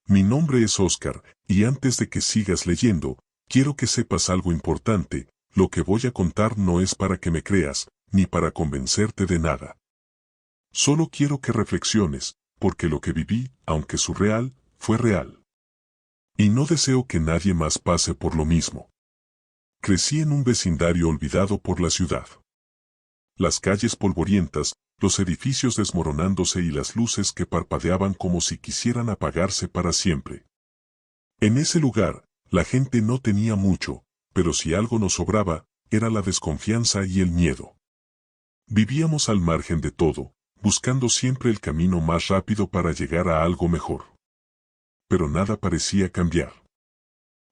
Mi nombre es Oscar, y antes de que sigas leyendo, quiero que sepas algo importante, lo que voy a contar no es para que me creas, ni para convencerte de nada. Solo quiero que reflexiones, porque lo que viví, aunque surreal, fue real. Y no deseo que nadie más pase por lo mismo. Crecí en un vecindario olvidado por la ciudad. Las calles polvorientas, los edificios desmoronándose y las luces que parpadeaban como si quisieran apagarse para siempre. En ese lugar, la gente no tenía mucho, pero si algo nos sobraba, era la desconfianza y el miedo. Vivíamos al margen de todo, buscando siempre el camino más rápido para llegar a algo mejor. Pero nada parecía cambiar.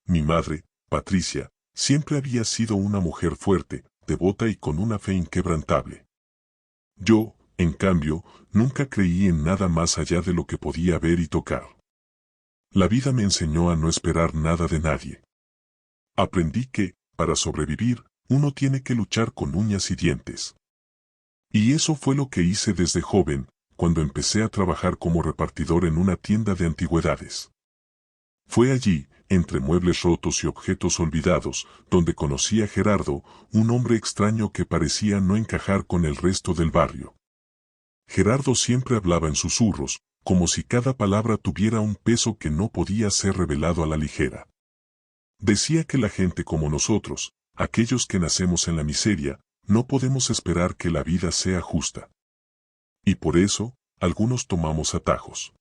Mi madre, Patricia, siempre había sido una mujer fuerte, devota y con una fe inquebrantable. Yo, en cambio, nunca creí en nada más allá de lo que podía ver y tocar. La vida me enseñó a no esperar nada de nadie. Aprendí que, para sobrevivir, uno tiene que luchar con uñas y dientes. Y eso fue lo que hice desde joven, cuando empecé a trabajar como repartidor en una tienda de antigüedades. Fue allí, entre muebles rotos y objetos olvidados, donde conocí a Gerardo, un hombre extraño que parecía no encajar con el resto del barrio. Gerardo siempre hablaba en susurros, como si cada palabra tuviera un peso que no podía ser revelado a la ligera. Decía que la gente como nosotros, aquellos que nacemos en la miseria, no podemos esperar que la vida sea justa. Y por eso, algunos tomamos atajos.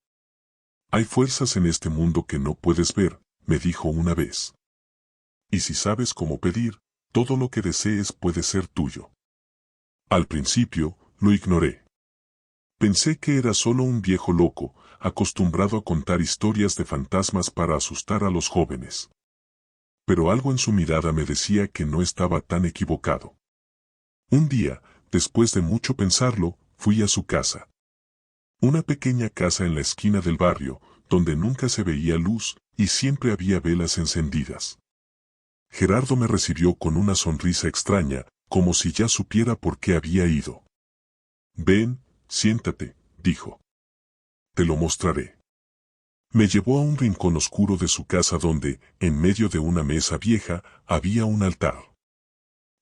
Hay fuerzas en este mundo que no puedes ver, me dijo una vez. Y si sabes cómo pedir, todo lo que desees puede ser tuyo. Al principio, lo ignoré. Pensé que era solo un viejo loco, acostumbrado a contar historias de fantasmas para asustar a los jóvenes. Pero algo en su mirada me decía que no estaba tan equivocado. Un día, después de mucho pensarlo, fui a su casa. Una pequeña casa en la esquina del barrio, donde nunca se veía luz, y siempre había velas encendidas. Gerardo me recibió con una sonrisa extraña, como si ya supiera por qué había ido. Ven, siéntate, dijo. Te lo mostraré. Me llevó a un rincón oscuro de su casa donde, en medio de una mesa vieja, había un altar.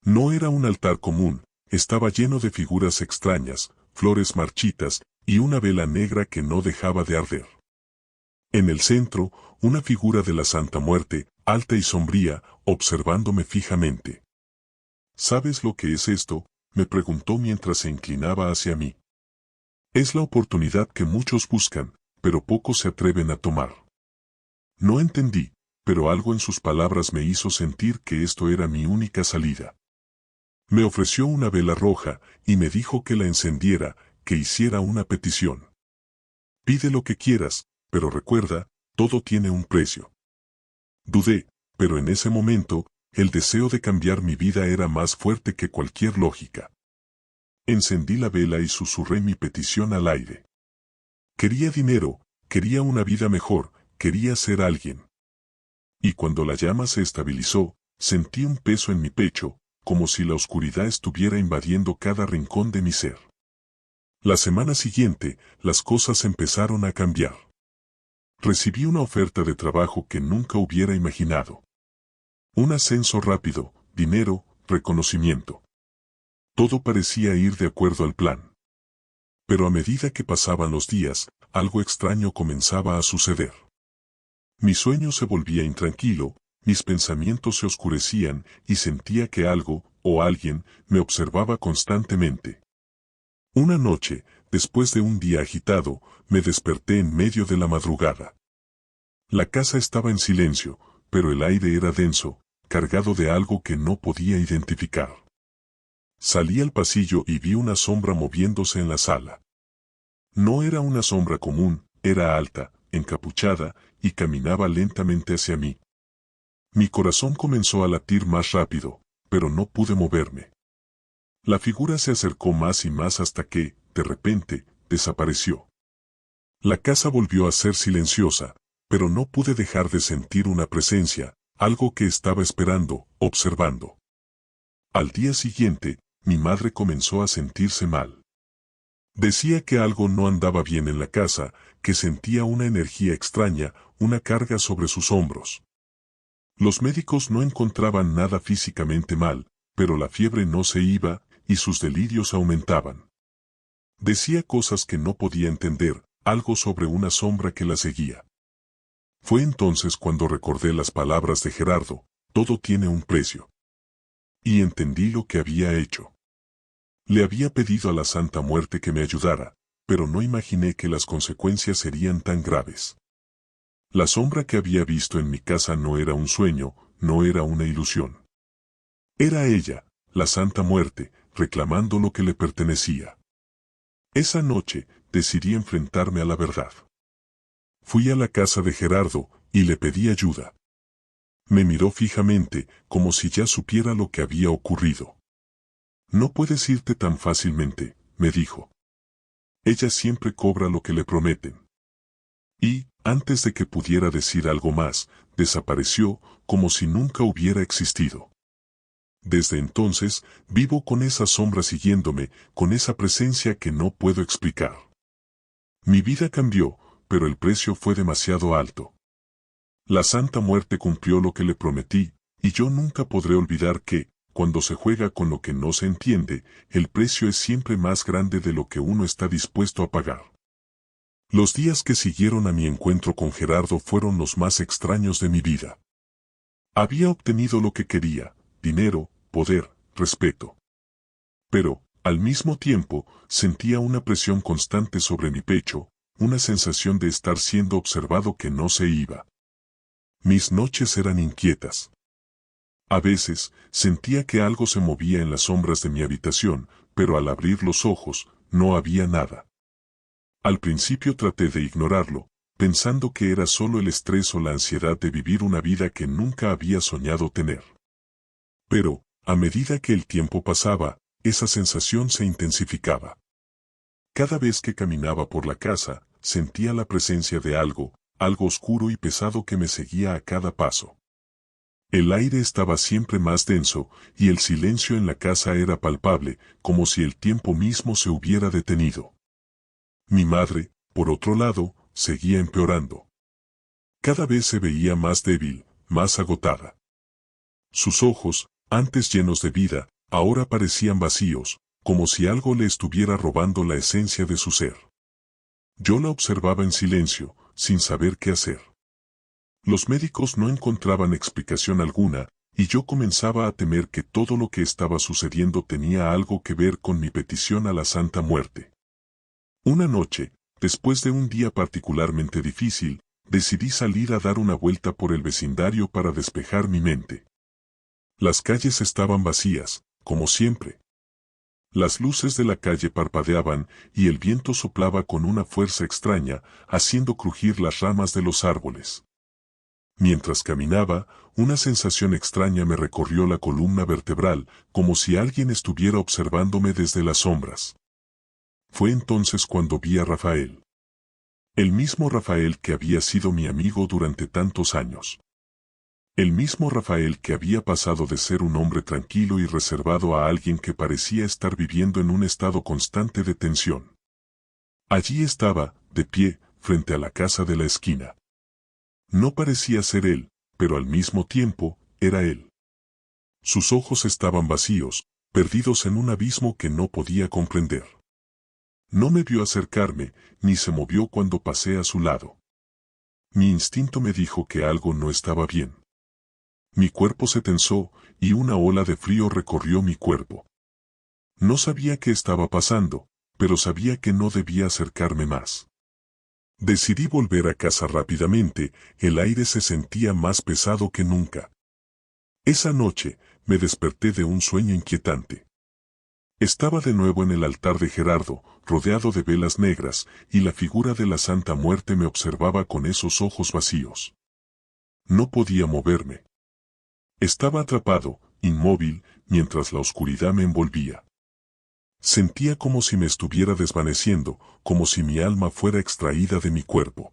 No era un altar común, estaba lleno de figuras extrañas, flores marchitas, y una vela negra que no dejaba de arder. En el centro, una figura de la Santa Muerte, alta y sombría, observándome fijamente. ¿Sabes lo que es esto?, me preguntó mientras se inclinaba hacia mí. Es la oportunidad que muchos buscan, pero pocos se atreven a tomar. No entendí, pero algo en sus palabras me hizo sentir que esto era mi única salida. Me ofreció una vela roja, y me dijo que la encendiera, que hiciera una petición. Pide lo que quieras, pero recuerda, todo tiene un precio. Dudé, pero en ese momento, el deseo de cambiar mi vida era más fuerte que cualquier lógica. Encendí la vela y susurré mi petición al aire. Quería dinero, quería una vida mejor, quería ser alguien. Y cuando la llama se estabilizó, sentí un peso en mi pecho, como si la oscuridad estuviera invadiendo cada rincón de mi ser. La semana siguiente, las cosas empezaron a cambiar. Recibí una oferta de trabajo que nunca hubiera imaginado. Un ascenso rápido, dinero, reconocimiento. Todo parecía ir de acuerdo al plan. Pero a medida que pasaban los días, algo extraño comenzaba a suceder. Mi sueño se volvía intranquilo, mis pensamientos se oscurecían y sentía que algo, o alguien, me observaba constantemente. Una noche, después de un día agitado, me desperté en medio de la madrugada. La casa estaba en silencio, pero el aire era denso, cargado de algo que no podía identificar. Salí al pasillo y vi una sombra moviéndose en la sala. No era una sombra común, era alta, encapuchada, y caminaba lentamente hacia mí. Mi corazón comenzó a latir más rápido, pero no pude moverme. La figura se acercó más y más hasta que, de repente, desapareció. La casa volvió a ser silenciosa, pero no pude dejar de sentir una presencia, algo que estaba esperando, observando. Al día siguiente, mi madre comenzó a sentirse mal. Decía que algo no andaba bien en la casa, que sentía una energía extraña, una carga sobre sus hombros. Los médicos no encontraban nada físicamente mal, pero la fiebre no se iba, y sus delirios aumentaban. Decía cosas que no podía entender, algo sobre una sombra que la seguía. Fue entonces cuando recordé las palabras de Gerardo, todo tiene un precio. Y entendí lo que había hecho. Le había pedido a la Santa Muerte que me ayudara, pero no imaginé que las consecuencias serían tan graves. La sombra que había visto en mi casa no era un sueño, no era una ilusión. Era ella, la Santa Muerte, reclamando lo que le pertenecía. Esa noche, decidí enfrentarme a la verdad. Fui a la casa de Gerardo, y le pedí ayuda. Me miró fijamente, como si ya supiera lo que había ocurrido. No puedes irte tan fácilmente, me dijo. Ella siempre cobra lo que le prometen. Y, antes de que pudiera decir algo más, desapareció, como si nunca hubiera existido. Desde entonces, vivo con esa sombra siguiéndome, con esa presencia que no puedo explicar. Mi vida cambió, pero el precio fue demasiado alto. La Santa Muerte cumplió lo que le prometí, y yo nunca podré olvidar que, cuando se juega con lo que no se entiende, el precio es siempre más grande de lo que uno está dispuesto a pagar. Los días que siguieron a mi encuentro con Gerardo fueron los más extraños de mi vida. Había obtenido lo que quería, dinero, poder, respeto. Pero, al mismo tiempo, sentía una presión constante sobre mi pecho, una sensación de estar siendo observado que no se iba. Mis noches eran inquietas. A veces, sentía que algo se movía en las sombras de mi habitación, pero al abrir los ojos, no había nada. Al principio traté de ignorarlo, pensando que era solo el estrés o la ansiedad de vivir una vida que nunca había soñado tener. Pero, a medida que el tiempo pasaba, esa sensación se intensificaba. Cada vez que caminaba por la casa, sentía la presencia de algo oscuro y pesado que me seguía a cada paso. El aire estaba siempre más denso, y el silencio en la casa era palpable, como si el tiempo mismo se hubiera detenido. Mi madre, por otro lado, seguía empeorando. Cada vez se veía más débil, más agotada. Sus ojos, antes llenos de vida, ahora parecían vacíos, como si algo le estuviera robando la esencia de su ser. Yo la observaba en silencio, sin saber qué hacer. Los médicos no encontraban explicación alguna, y yo comenzaba a temer que todo lo que estaba sucediendo tenía algo que ver con mi petición a la Santa Muerte. Una noche, después de un día particularmente difícil, decidí salir a dar una vuelta por el vecindario para despejar mi mente. Las calles estaban vacías, como siempre. Las luces de la calle parpadeaban y el viento soplaba con una fuerza extraña, haciendo crujir las ramas de los árboles. Mientras caminaba, una sensación extraña me recorrió la columna vertebral, como si alguien estuviera observándome desde las sombras. Fue entonces cuando vi a Rafael. El mismo Rafael que había sido mi amigo durante tantos años. El mismo Rafael que había pasado de ser un hombre tranquilo y reservado a alguien que parecía estar viviendo en un estado constante de tensión. Allí estaba, de pie, frente a la casa de la esquina. No parecía ser él, pero al mismo tiempo, era él. Sus ojos estaban vacíos, perdidos en un abismo que no podía comprender. No me vio acercarme, ni se movió cuando pasé a su lado. Mi instinto me dijo que algo no estaba bien. Mi cuerpo se tensó, y una ola de frío recorrió mi cuerpo. No sabía qué estaba pasando, pero sabía que no debía acercarme más. Decidí volver a casa rápidamente, el aire se sentía más pesado que nunca. Esa noche, me desperté de un sueño inquietante. Estaba de nuevo en el altar de Gerardo, rodeado de velas negras, y la figura de la Santa Muerte me observaba con esos ojos vacíos. No podía moverme. Estaba atrapado, inmóvil, mientras la oscuridad me envolvía. Sentía como si me estuviera desvaneciendo, como si mi alma fuera extraída de mi cuerpo.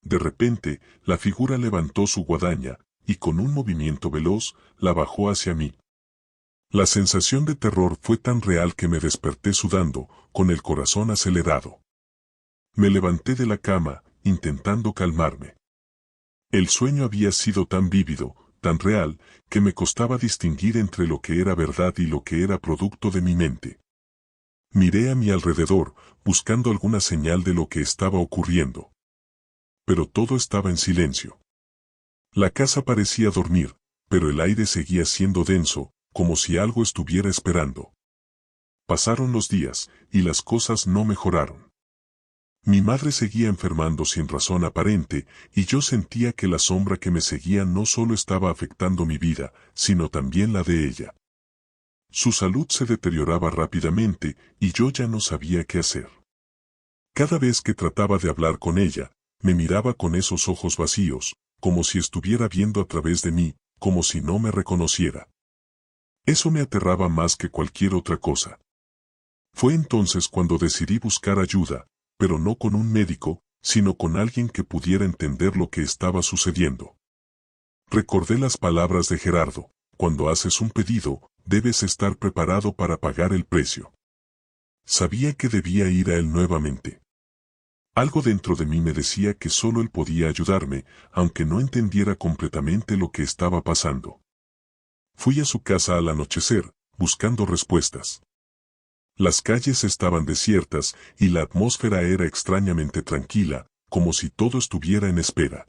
De repente, la figura levantó su guadaña, y con un movimiento veloz, la bajó hacia mí. La sensación de terror fue tan real que me desperté sudando, con el corazón acelerado. Me levanté de la cama, intentando calmarme. El sueño había sido tan vívido, tan real, que me costaba distinguir entre lo que era verdad y lo que era producto de mi mente. Miré a mi alrededor, buscando alguna señal de lo que estaba ocurriendo. Pero todo estaba en silencio. La casa parecía dormir, pero el aire seguía siendo denso, como si algo estuviera esperando. Pasaron los días, y las cosas no mejoraron. Mi madre seguía enfermando sin razón aparente, y yo sentía que la sombra que me seguía no solo estaba afectando mi vida, sino también la de ella. Su salud se deterioraba rápidamente, y yo ya no sabía qué hacer. Cada vez que trataba de hablar con ella, me miraba con esos ojos vacíos, como si estuviera viendo a través de mí, como si no me reconociera. Eso me aterraba más que cualquier otra cosa. Fue entonces cuando decidí buscar ayuda, pero no con un médico, sino con alguien que pudiera entender lo que estaba sucediendo. Recordé las palabras de Gerardo: cuando haces un pedido, debes estar preparado para pagar el precio. Sabía que debía ir a él nuevamente. Algo dentro de mí me decía que solo él podía ayudarme, aunque no entendiera completamente lo que estaba pasando. Fui a su casa al anochecer, buscando respuestas. Las calles estaban desiertas y la atmósfera era extrañamente tranquila, como si todo estuviera en espera.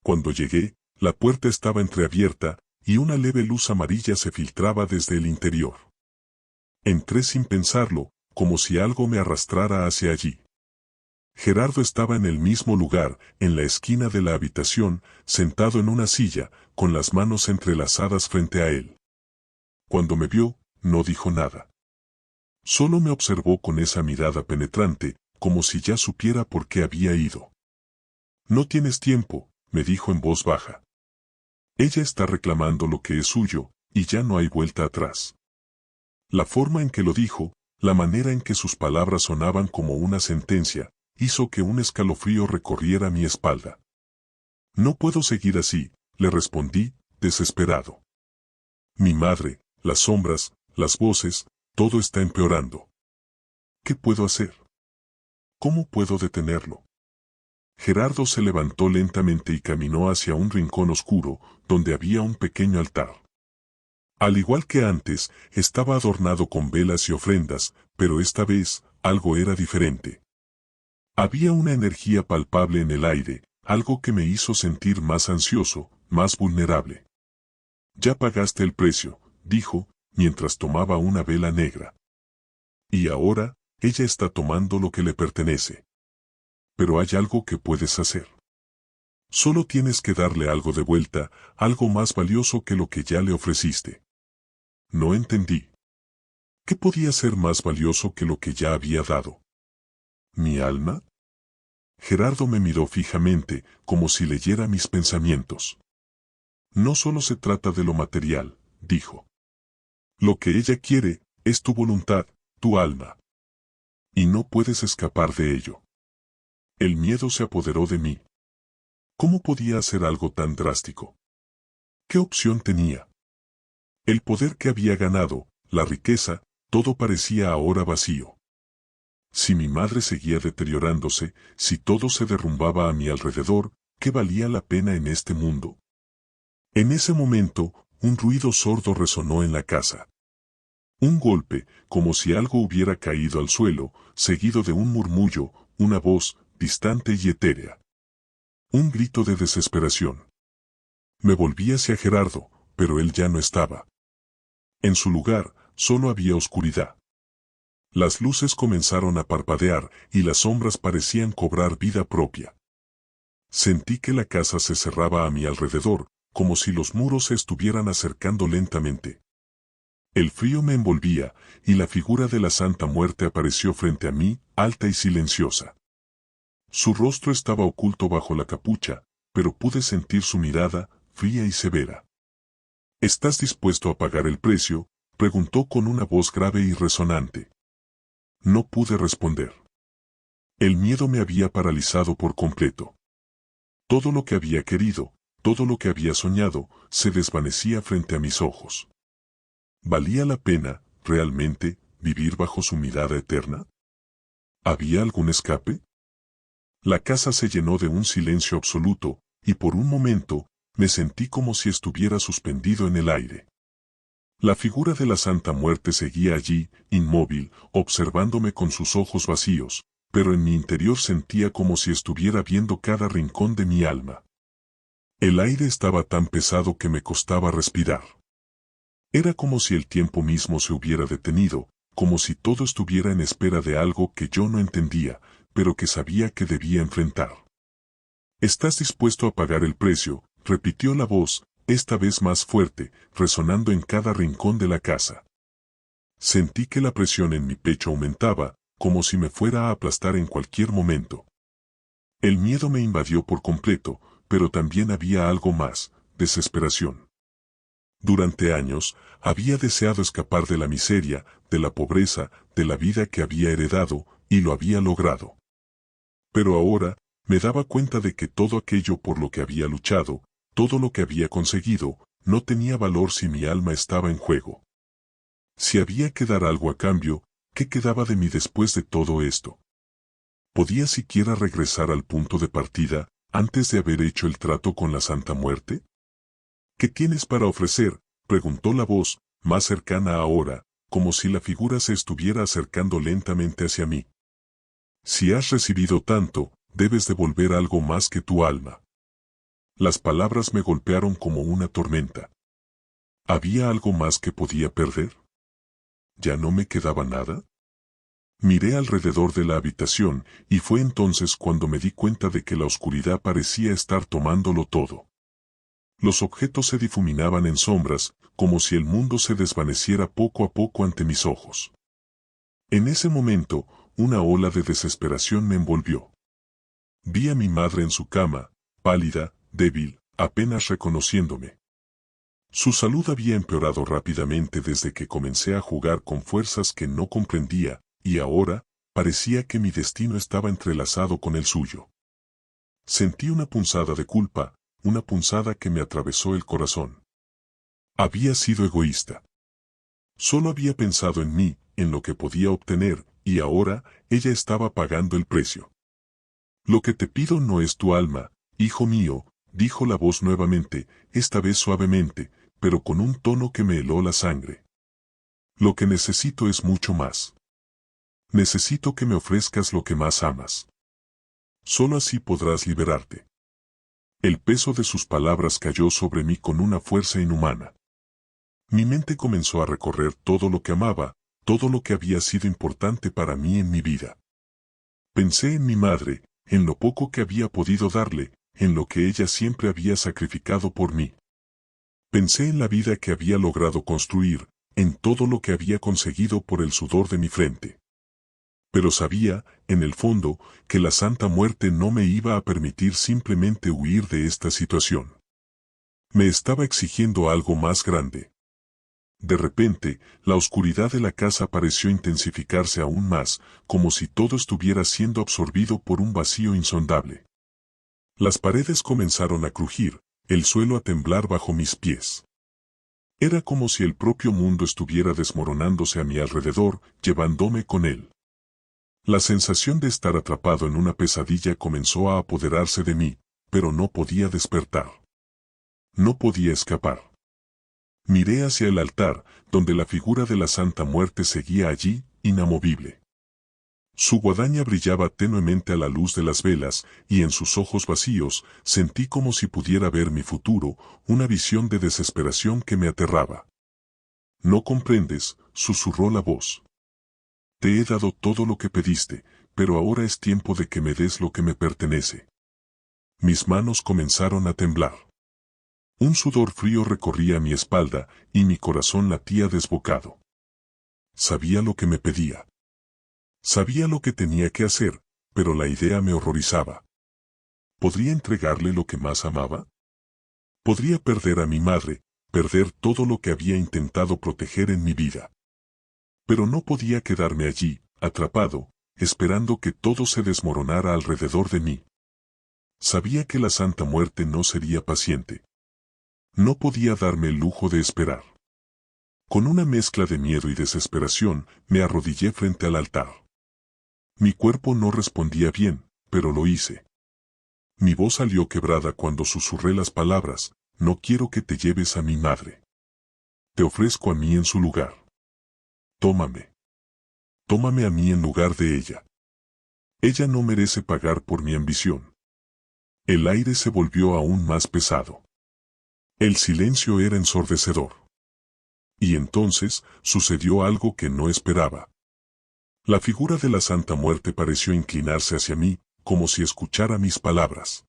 Cuando llegué, la puerta estaba entreabierta y una leve luz amarilla se filtraba desde el interior. Entré sin pensarlo, como si algo me arrastrara hacia allí. Gerardo estaba en el mismo lugar, en la esquina de la habitación, sentado en una silla, con las manos entrelazadas frente a él. Cuando me vio, no dijo nada. Solo me observó con esa mirada penetrante, como si ya supiera por qué había ido. «No tienes tiempo», me dijo en voz baja. «Ella está reclamando lo que es suyo, y ya no hay vuelta atrás». La forma en que lo dijo, la manera en que sus palabras sonaban como una sentencia, hizo que un escalofrío recorriera mi espalda. «No puedo seguir así», le respondí, desesperado. «Mi madre, las sombras, las voces, todo está empeorando. ¿Qué puedo hacer? ¿Cómo puedo detenerlo?». Gerardo se levantó lentamente y caminó hacia un rincón oscuro, donde había un pequeño altar. Al igual que antes, estaba adornado con velas y ofrendas, pero esta vez, algo era diferente. Había una energía palpable en el aire, algo que me hizo sentir más ansioso, más vulnerable. «Ya pagaste el precio», dijo, mientras tomaba una vela negra. «Y ahora, ella está tomando lo que le pertenece. Pero hay algo que puedes hacer. Solo tienes que darle algo de vuelta, algo más valioso que lo que ya le ofreciste». No entendí. ¿Qué podía ser más valioso que lo que ya había dado? ¿Mi alma? Gerardo me miró fijamente, como si leyera mis pensamientos. «No solo se trata de lo material», dijo. «Lo que ella quiere, es tu voluntad, tu alma. Y no puedes escapar de ello». El miedo se apoderó de mí. ¿Cómo podía hacer algo tan drástico? ¿Qué opción tenía? El poder que había ganado, la riqueza, todo parecía ahora vacío. Si mi madre seguía deteriorándose, si todo se derrumbaba a mi alrededor, ¿qué valía la pena en este mundo? En ese momento, un ruido sordo resonó en la casa. Un golpe, como si algo hubiera caído al suelo, seguido de un murmullo, una voz, distante y etérea. Un grito de desesperación. Me volví hacia Gerardo, pero él ya no estaba. En su lugar, solo había oscuridad. Las luces comenzaron a parpadear y las sombras parecían cobrar vida propia. Sentí que la casa se cerraba a mi alrededor, como si los muros se estuvieran acercando lentamente. El frío me envolvía, y la figura de la Santa Muerte apareció frente a mí, alta y silenciosa. Su rostro estaba oculto bajo la capucha, pero pude sentir su mirada, fría y severa. «¿Estás dispuesto a pagar el precio?», preguntó con una voz grave y resonante. No pude responder. El miedo me había paralizado por completo. Todo lo que había querido, todo lo que había soñado, se desvanecía frente a mis ojos. ¿Valía la pena, realmente, vivir bajo su mirada eterna? ¿Había algún escape? La casa se llenó de un silencio absoluto, y por un momento, me sentí como si estuviera suspendido en el aire. La figura de la Santa Muerte seguía allí, inmóvil, observándome con sus ojos vacíos, pero en mi interior sentía como si estuviera viendo cada rincón de mi alma. El aire estaba tan pesado que me costaba respirar. Era como si el tiempo mismo se hubiera detenido, como si todo estuviera en espera de algo que yo no entendía, pero que sabía que debía enfrentar. ¿Estás dispuesto a pagar el precio?, repitió la voz, esta vez más fuerte, resonando en cada rincón de la casa. Sentí que la presión en mi pecho aumentaba, como si me fuera a aplastar en cualquier momento. El miedo me invadió por completo, pero también había algo más, desesperación. Durante años, había deseado escapar de la miseria, de la pobreza, de la vida que había heredado, y lo había logrado. Pero ahora, me daba cuenta de que todo aquello por lo que había luchado, todo lo que había conseguido, no tenía valor si mi alma estaba en juego. Si había que dar algo a cambio, ¿qué quedaba de mí después de todo esto? ¿Podía siquiera regresar al punto de partida, antes de haber hecho el trato con la Santa Muerte? ¿Qué tienes para ofrecer?, preguntó la voz, más cercana ahora, como si la figura se estuviera acercando lentamente hacia mí. Si has recibido tanto, debes devolver algo más que tu alma. Las palabras me golpearon como una tormenta. ¿Había algo más que podía perder? ¿Ya no me quedaba nada? Miré alrededor de la habitación, y fue entonces cuando me di cuenta de que la oscuridad parecía estar tomándolo todo. Los objetos se difuminaban en sombras, como si el mundo se desvaneciera poco a poco ante mis ojos. En ese momento, una ola de desesperación me envolvió. Vi a mi madre en su cama, pálida, débil, apenas reconociéndome. Su salud había empeorado rápidamente desde que comencé a jugar con fuerzas que no comprendía, y ahora, parecía que mi destino estaba entrelazado con el suyo. Sentí una punzada de culpa, una punzada que me atravesó el corazón. Había sido egoísta. Solo había pensado en mí, en lo que podía obtener, y ahora, ella estaba pagando el precio. Lo que te pido no es tu alma, hijo mío, dijo la voz nuevamente, esta vez suavemente, pero con un tono que me heló la sangre. Lo que necesito es mucho más. Necesito que me ofrezcas lo que más amas. Solo así podrás liberarte. El peso de sus palabras cayó sobre mí con una fuerza inhumana. Mi mente comenzó a recorrer todo lo que amaba, todo lo que había sido importante para mí en mi vida. Pensé en mi madre, en lo poco que había podido darle, en lo que ella siempre había sacrificado por mí. Pensé en la vida que había logrado construir, en todo lo que había conseguido por el sudor de mi frente. Pero sabía, en el fondo, que la Santa Muerte no me iba a permitir simplemente huir de esta situación. Me estaba exigiendo algo más grande. De repente, la oscuridad de la casa pareció intensificarse aún más, como si todo estuviera siendo absorbido por un vacío insondable. Las paredes comenzaron a crujir, el suelo a temblar bajo mis pies. Era como si el propio mundo estuviera desmoronándose a mi alrededor, llevándome con él. La sensación de estar atrapado en una pesadilla comenzó a apoderarse de mí, pero no podía despertar. No podía escapar. Miré hacia el altar, donde la figura de la Santa Muerte seguía allí, inamovible. Su guadaña brillaba tenuemente a la luz de las velas, y en sus ojos vacíos sentí como si pudiera ver mi futuro, una visión de desesperación que me aterraba. «No comprendes», susurró la voz. «Te he dado todo lo que pediste, pero ahora es tiempo de que me des lo que me pertenece». Mis manos comenzaron a temblar. Un sudor frío recorría mi espalda, y mi corazón latía desbocado. Sabía lo que me pedía. Sabía lo que tenía que hacer, pero la idea me horrorizaba. ¿Podría entregarle lo que más amaba? Podría perder a mi madre, perder todo lo que había intentado proteger en mi vida. Pero no podía quedarme allí, atrapado, esperando que todo se desmoronara alrededor de mí. Sabía que la Santa Muerte no sería paciente. No podía darme el lujo de esperar. Con una mezcla de miedo y desesperación, me arrodillé frente al altar. Mi cuerpo no respondía bien, pero lo hice. Mi voz salió quebrada cuando susurré las palabras: no quiero que te lleves a mi madre. Te ofrezco a mí en su lugar. Tómame. Tómame a mí en lugar de ella. Ella no merece pagar por mi ambición. El aire se volvió aún más pesado. El silencio era ensordecedor. Y entonces sucedió algo que no esperaba. La figura de la Santa Muerte pareció inclinarse hacia mí, como si escuchara mis palabras.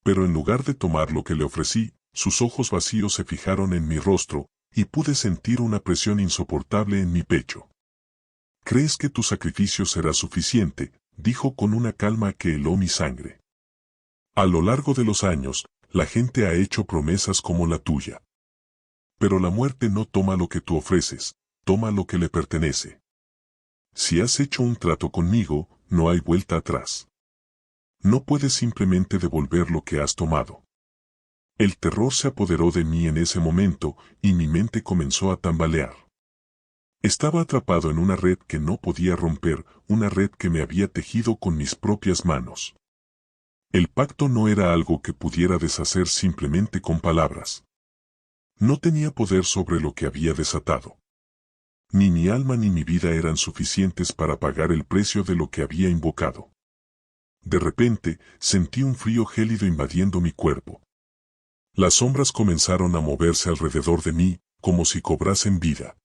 Pero en lugar de tomar lo que le ofrecí, sus ojos vacíos se fijaron en mi rostro, y pude sentir una presión insoportable en mi pecho. ¿Crees que tu sacrificio será suficiente?, dijo con una calma que heló mi sangre. A lo largo de los años, la gente ha hecho promesas como la tuya. Pero la muerte no toma lo que tú ofreces, toma lo que le pertenece. Si has hecho un trato conmigo, no hay vuelta atrás. No puedes simplemente devolver lo que has tomado. El terror se apoderó de mí en ese momento, y mi mente comenzó a tambalear. Estaba atrapado en una red que no podía romper, una red que me había tejido con mis propias manos. El pacto no era algo que pudiera deshacer simplemente con palabras. No tenía poder sobre lo que había desatado. Ni mi alma ni mi vida eran suficientes para pagar el precio de lo que había invocado. De repente, sentí un frío gélido invadiendo mi cuerpo. Las sombras comenzaron a moverse alrededor de mí, como si cobrasen vida.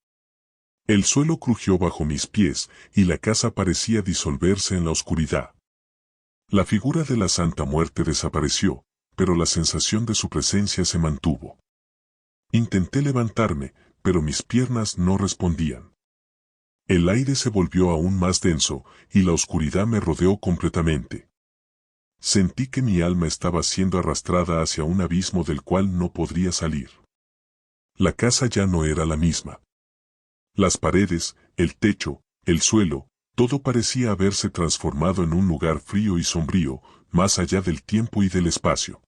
El suelo crujió bajo mis pies, y la casa parecía disolverse en la oscuridad. La figura de la Santa Muerte desapareció, pero la sensación de su presencia se mantuvo. Intenté levantarme, pero mis piernas no respondían. El aire se volvió aún más denso, y la oscuridad me rodeó completamente. Sentí que mi alma estaba siendo arrastrada hacia un abismo del cual no podría salir. La casa ya no era la misma. Las paredes, el techo, el suelo, todo parecía haberse transformado en un lugar frío y sombrío, más allá del tiempo y del espacio.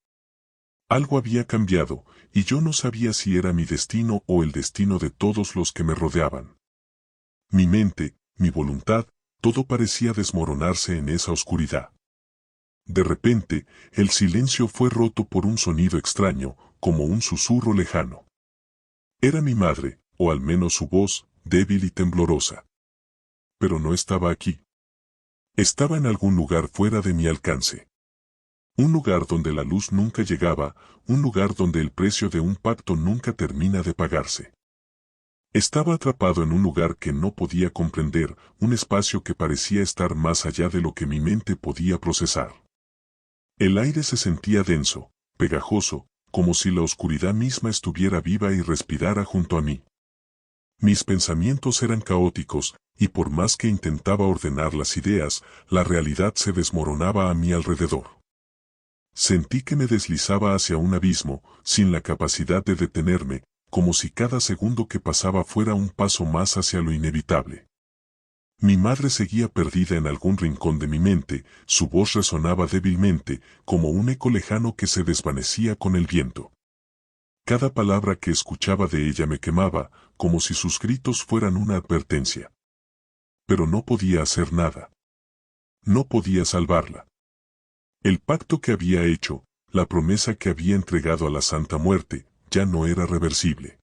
Algo había cambiado, y yo no sabía si era mi destino o el destino de todos los que me rodeaban. Mi mente, mi voluntad, todo parecía desmoronarse en esa oscuridad. De repente, el silencio fue roto por un sonido extraño, como un susurro lejano. Era mi madre, o al menos su voz, débil y temblorosa. Pero no estaba aquí. Estaba en algún lugar fuera de mi alcance. Un lugar donde la luz nunca llegaba, un lugar donde el precio de un pacto nunca termina de pagarse. Estaba atrapado en un lugar que no podía comprender, un espacio que parecía estar más allá de lo que mi mente podía procesar. El aire se sentía denso, pegajoso, como si la oscuridad misma estuviera viva y respirara junto a mí. Mis pensamientos eran caóticos, y por más que intentaba ordenar las ideas, la realidad se desmoronaba a mi alrededor. Sentí que me deslizaba hacia un abismo, sin la capacidad de detenerme, como si cada segundo que pasaba fuera un paso más hacia lo inevitable. Mi madre seguía perdida en algún rincón de mi mente, su voz resonaba débilmente, como un eco lejano que se desvanecía con el viento. Cada palabra que escuchaba de ella me quemaba, como si sus gritos fueran una advertencia. Pero no podía hacer nada. No podía salvarla. El pacto que había hecho, la promesa que había entregado a la Santa Muerte, ya no era reversible.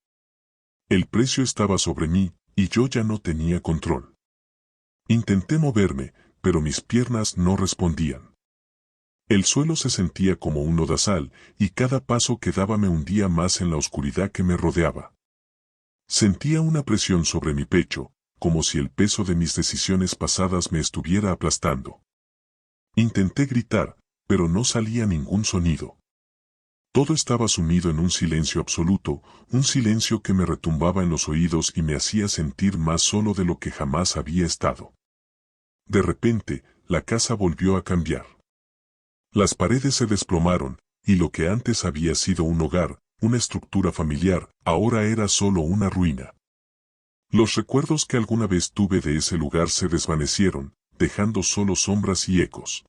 El precio estaba sobre mí, y yo ya no tenía control. Intenté moverme, pero mis piernas no respondían. El suelo se sentía como un lodazal, y cada paso que daba me hundía más en la oscuridad que me rodeaba. Sentía una presión sobre mi pecho, como si el peso de mis decisiones pasadas me estuviera aplastando. Intenté gritar, pero no salía ningún sonido. Todo estaba sumido en un silencio absoluto, un silencio que me retumbaba en los oídos y me hacía sentir más solo de lo que jamás había estado. De repente, la casa volvió a cambiar. Las paredes se desplomaron, y lo que antes había sido un hogar, una estructura familiar, ahora era solo una ruina. Los recuerdos que alguna vez tuve de ese lugar se desvanecieron, dejando solo sombras y ecos.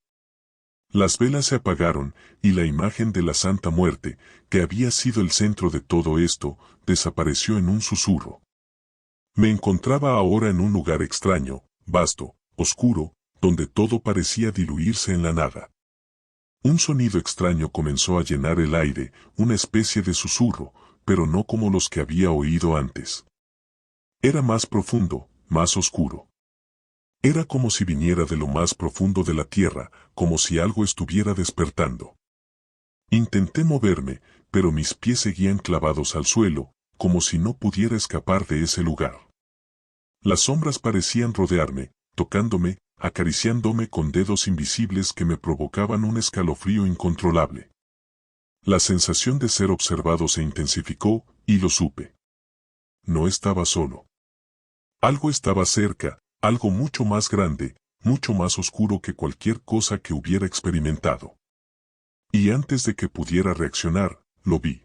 Las velas se apagaron, y la imagen de la Santa Muerte, que había sido el centro de todo esto, desapareció en un susurro. Me encontraba ahora en un lugar extraño, vasto, oscuro, donde todo parecía diluirse en la nada. Un sonido extraño comenzó a llenar el aire, una especie de susurro, pero no como los que había oído antes. Era más profundo, más oscuro. Era como si viniera de lo más profundo de la tierra, como si algo estuviera despertando. Intenté moverme, pero mis pies seguían clavados al suelo, como si no pudiera escapar de ese lugar. Las sombras parecían rodearme, tocándome, acariciándome con dedos invisibles que me provocaban un escalofrío incontrolable. La sensación de ser observado se intensificó, y lo supe. No estaba solo. Algo estaba cerca, algo mucho más grande, mucho más oscuro que cualquier cosa que hubiera experimentado. Y antes de que pudiera reaccionar, lo vi.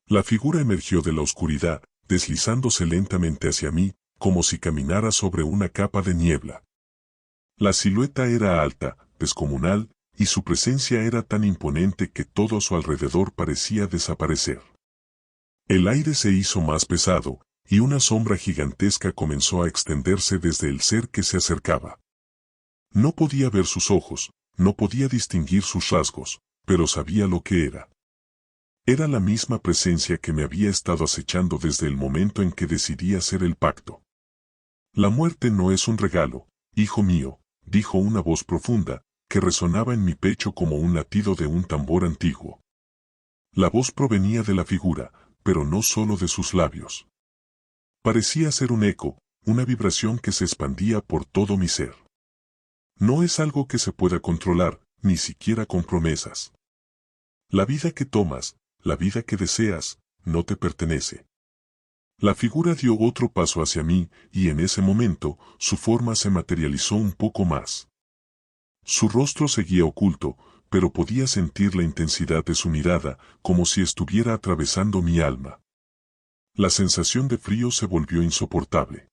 La figura emergió de la oscuridad, deslizándose lentamente hacia mí, como si caminara sobre una capa de niebla. La silueta era alta, descomunal, y su presencia era tan imponente que todo a su alrededor parecía desaparecer. El aire se hizo más pesado, y una sombra gigantesca comenzó a extenderse desde el ser que se acercaba. No podía ver sus ojos, no podía distinguir sus rasgos, pero sabía lo que era. Era la misma presencia que me había estado acechando desde el momento en que decidí hacer el pacto. La muerte no es un regalo, hijo mío, dijo una voz profunda, que resonaba en mi pecho como un latido de un tambor antiguo. La voz provenía de la figura, pero no solo de sus labios. Parecía ser un eco, una vibración que se expandía por todo mi ser. No es algo que se pueda controlar, ni siquiera con promesas. La vida que tomas, la vida que deseas, no te pertenece. La figura dio otro paso hacia mí, y en ese momento, su forma se materializó un poco más. Su rostro seguía oculto, pero podía sentir la intensidad de su mirada, como si estuviera atravesando mi alma. La sensación de frío se volvió insoportable.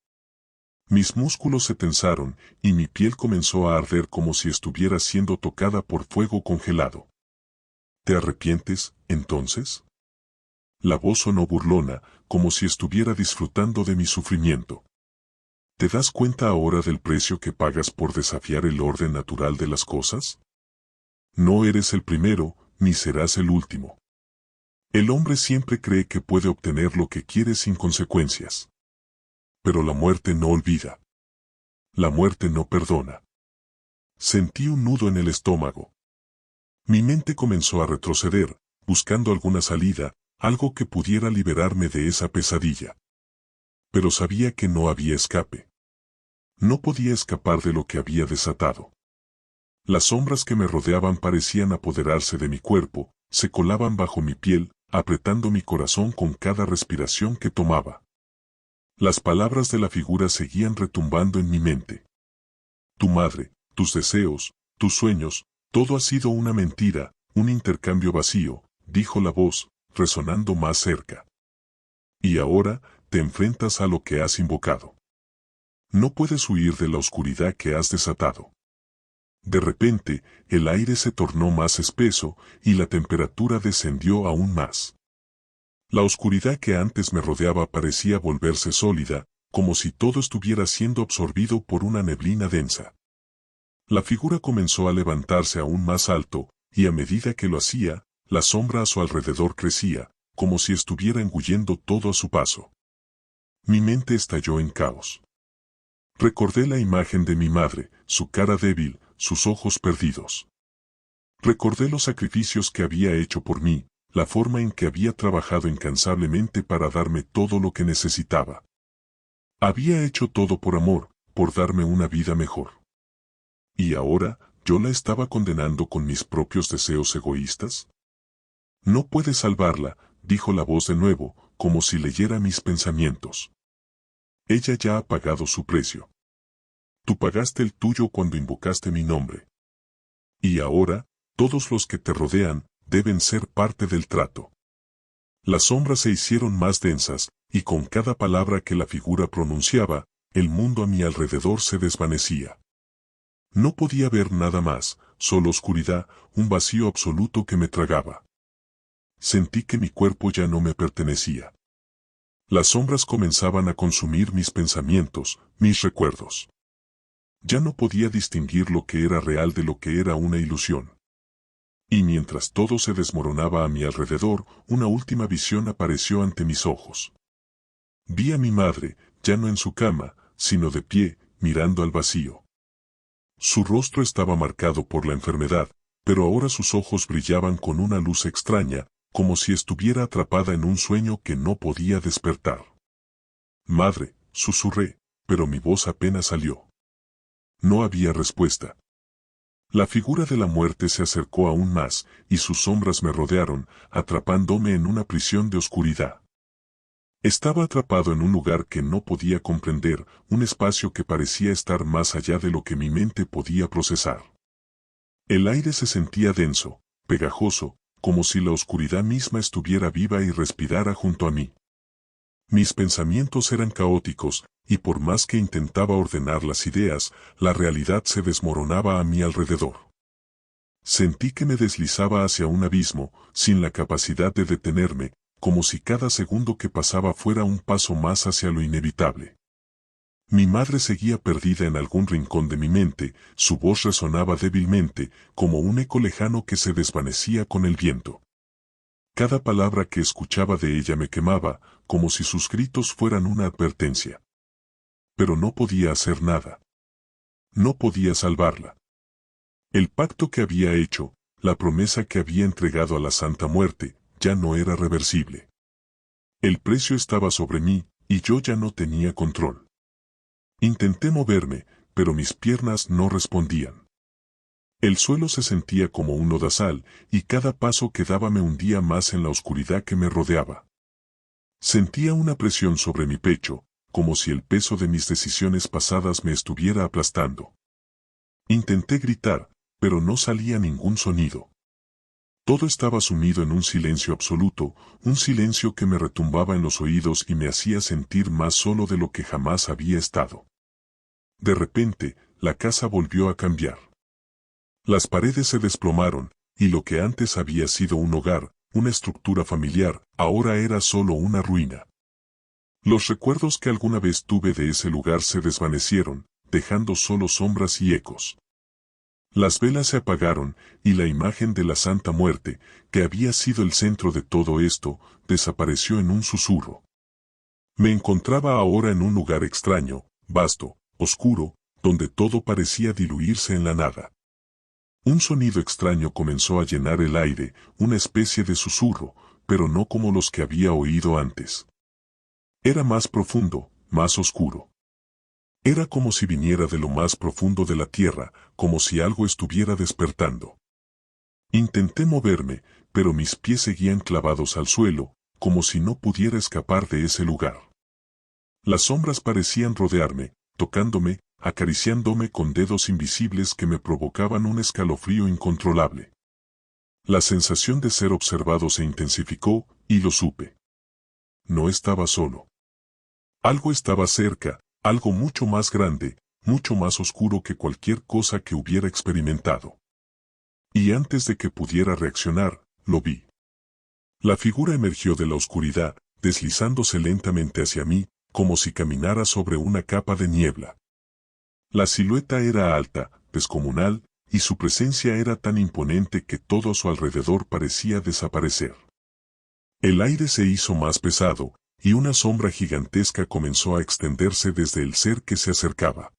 Mis músculos se tensaron, y mi piel comenzó a arder como si estuviera siendo tocada por fuego congelado. ¿Te arrepientes, entonces? La voz sonó burlona, como si estuviera disfrutando de mi sufrimiento. ¿Te das cuenta ahora del precio que pagas por desafiar el orden natural de las cosas? No eres el primero, ni serás el último. El hombre siempre cree que puede obtener lo que quiere sin consecuencias. Pero la muerte no olvida. La muerte no perdona. Sentí un nudo en el estómago. Mi mente comenzó a retroceder, buscando alguna salida, algo que pudiera liberarme de esa pesadilla. Pero sabía que no había escape. No podía escapar de lo que había desatado. Las sombras que me rodeaban parecían apoderarse de mi cuerpo, se colaban bajo mi piel, apretando mi corazón con cada respiración que tomaba. Las palabras de la figura seguían retumbando en mi mente. Tu madre, tus deseos, tus sueños, todo ha sido una mentira, un intercambio vacío, dijo la voz, resonando más cerca. Y ahora, te enfrentas a lo que has invocado. No puedes huir de la oscuridad que has desatado. De repente, el aire se tornó más espeso, y la temperatura descendió aún más. La oscuridad que antes me rodeaba parecía volverse sólida, como si todo estuviera siendo absorbido por una neblina densa. La figura comenzó a levantarse aún más alto, y a medida que lo hacía, la sombra a su alrededor crecía, como si estuviera engullendo todo a su paso. Mi mente estalló en caos. Recordé la imagen de mi madre, su cara débil, sus ojos perdidos. Recordé los sacrificios que había hecho por mí, la forma en que había trabajado incansablemente para darme todo lo que necesitaba. Había hecho todo por amor, por darme una vida mejor. ¿Y ahora, yo la estaba condenando con mis propios deseos egoístas? No puedes salvarla, dijo la voz de nuevo, como si leyera mis pensamientos. Ella ya ha pagado su precio. Tú pagaste el tuyo cuando invocaste mi nombre. Y ahora, todos los que te rodean, deben ser parte del trato. Las sombras se hicieron más densas, y con cada palabra que la figura pronunciaba, el mundo a mi alrededor se desvanecía. No podía ver nada más, solo oscuridad, un vacío absoluto que me tragaba. Sentí que mi cuerpo ya no me pertenecía. Las sombras comenzaban a consumir mis pensamientos, mis recuerdos. Ya no podía distinguir lo que era real de lo que era una ilusión. Y mientras todo se desmoronaba a mi alrededor, una última visión apareció ante mis ojos. Vi a mi madre, ya no en su cama, sino de pie, mirando al vacío. Su rostro estaba marcado por la enfermedad, pero ahora sus ojos brillaban con una luz extraña, como si estuviera atrapada en un sueño que no podía despertar. Madre, susurré, pero mi voz apenas salió. No había respuesta. La figura de la muerte se acercó aún más, y sus sombras me rodearon, atrapándome en una prisión de oscuridad. Estaba atrapado en un lugar que no podía comprender, un espacio que parecía estar más allá de lo que mi mente podía procesar. El aire se sentía denso, pegajoso, como si la oscuridad misma estuviera viva y respirara junto a mí. Mis pensamientos eran caóticos, y por más que intentaba ordenar las ideas, la realidad se desmoronaba a mi alrededor. Sentí que me deslizaba hacia un abismo, sin la capacidad de detenerme, como si cada segundo que pasaba fuera un paso más hacia lo inevitable. Mi madre seguía perdida en algún rincón de mi mente, su voz resonaba débilmente, como un eco lejano que se desvanecía con el viento. Cada palabra que escuchaba de ella me quemaba, como si sus gritos fueran una advertencia. Pero no podía hacer nada. No podía salvarla. El pacto que había hecho, la promesa que había entregado a la Santa Muerte, ya no era reversible. El precio estaba sobre mí, y yo ya no tenía control. Intenté moverme, pero mis piernas no respondían. El suelo se sentía como un lodazal, y cada paso que daba me hundía más en la oscuridad que me rodeaba. Sentía una presión sobre mi pecho, como si el peso de mis decisiones pasadas me estuviera aplastando. Intenté gritar, pero no salía ningún sonido. Todo estaba sumido en un silencio absoluto, un silencio que me retumbaba en los oídos y me hacía sentir más solo de lo que jamás había estado. De repente, la casa volvió a cambiar. Las paredes se desplomaron, y lo que antes había sido un hogar, una estructura familiar, ahora era solo una ruina. Los recuerdos que alguna vez tuve de ese lugar se desvanecieron, dejando solo sombras y ecos. Las velas se apagaron, y la imagen de la Santa Muerte, que había sido el centro de todo esto, desapareció en un susurro. Me encontraba ahora en un lugar extraño, vasto, oscuro, donde todo parecía diluirse en la nada. Un sonido extraño comenzó a llenar el aire, una especie de susurro, pero no como los que había oído antes. Era más profundo, más oscuro. Era como si viniera de lo más profundo de la tierra, como si algo estuviera despertando. Intenté moverme, pero mis pies seguían clavados al suelo, como si no pudiera escapar de ese lugar. Las sombras parecían rodearme, tocándome, acariciándome con dedos invisibles que me provocaban un escalofrío incontrolable. La sensación de ser observado se intensificó, y lo supe. No estaba solo. Algo estaba cerca, algo mucho más grande, mucho más oscuro que cualquier cosa que hubiera experimentado. Y antes de que pudiera reaccionar, lo vi. La figura emergió de la oscuridad, deslizándose lentamente hacia mí, como si caminara sobre una capa de niebla. La silueta era alta, descomunal, y su presencia era tan imponente que todo a su alrededor parecía desaparecer. El aire se hizo más pesado, y una sombra gigantesca comenzó a extenderse desde el ser que se acercaba.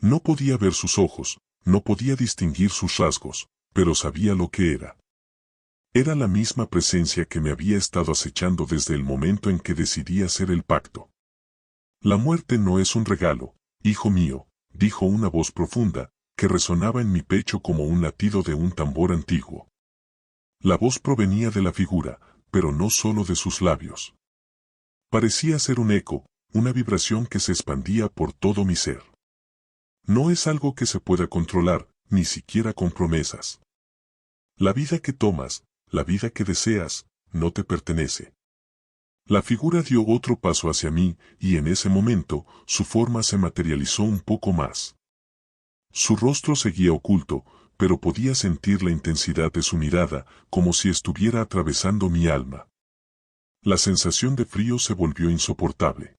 No podía ver sus ojos, no podía distinguir sus rasgos, pero sabía lo que era. Era la misma presencia que me había estado acechando desde el momento en que decidí hacer el pacto. La muerte no es un regalo, hijo mío, dijo una voz profunda, que resonaba en mi pecho como un latido de un tambor antiguo. La voz provenía de la figura, pero no solo de sus labios. Parecía ser un eco, una vibración que se expandía por todo mi ser. No es algo que se pueda controlar, ni siquiera con promesas. La vida que tomas, la vida que deseas, no te pertenece. La figura dio otro paso hacia mí, y en ese momento, su forma se materializó un poco más. Su rostro seguía oculto, pero podía sentir la intensidad de su mirada, como si estuviera atravesando mi alma. La sensación de frío se volvió insoportable.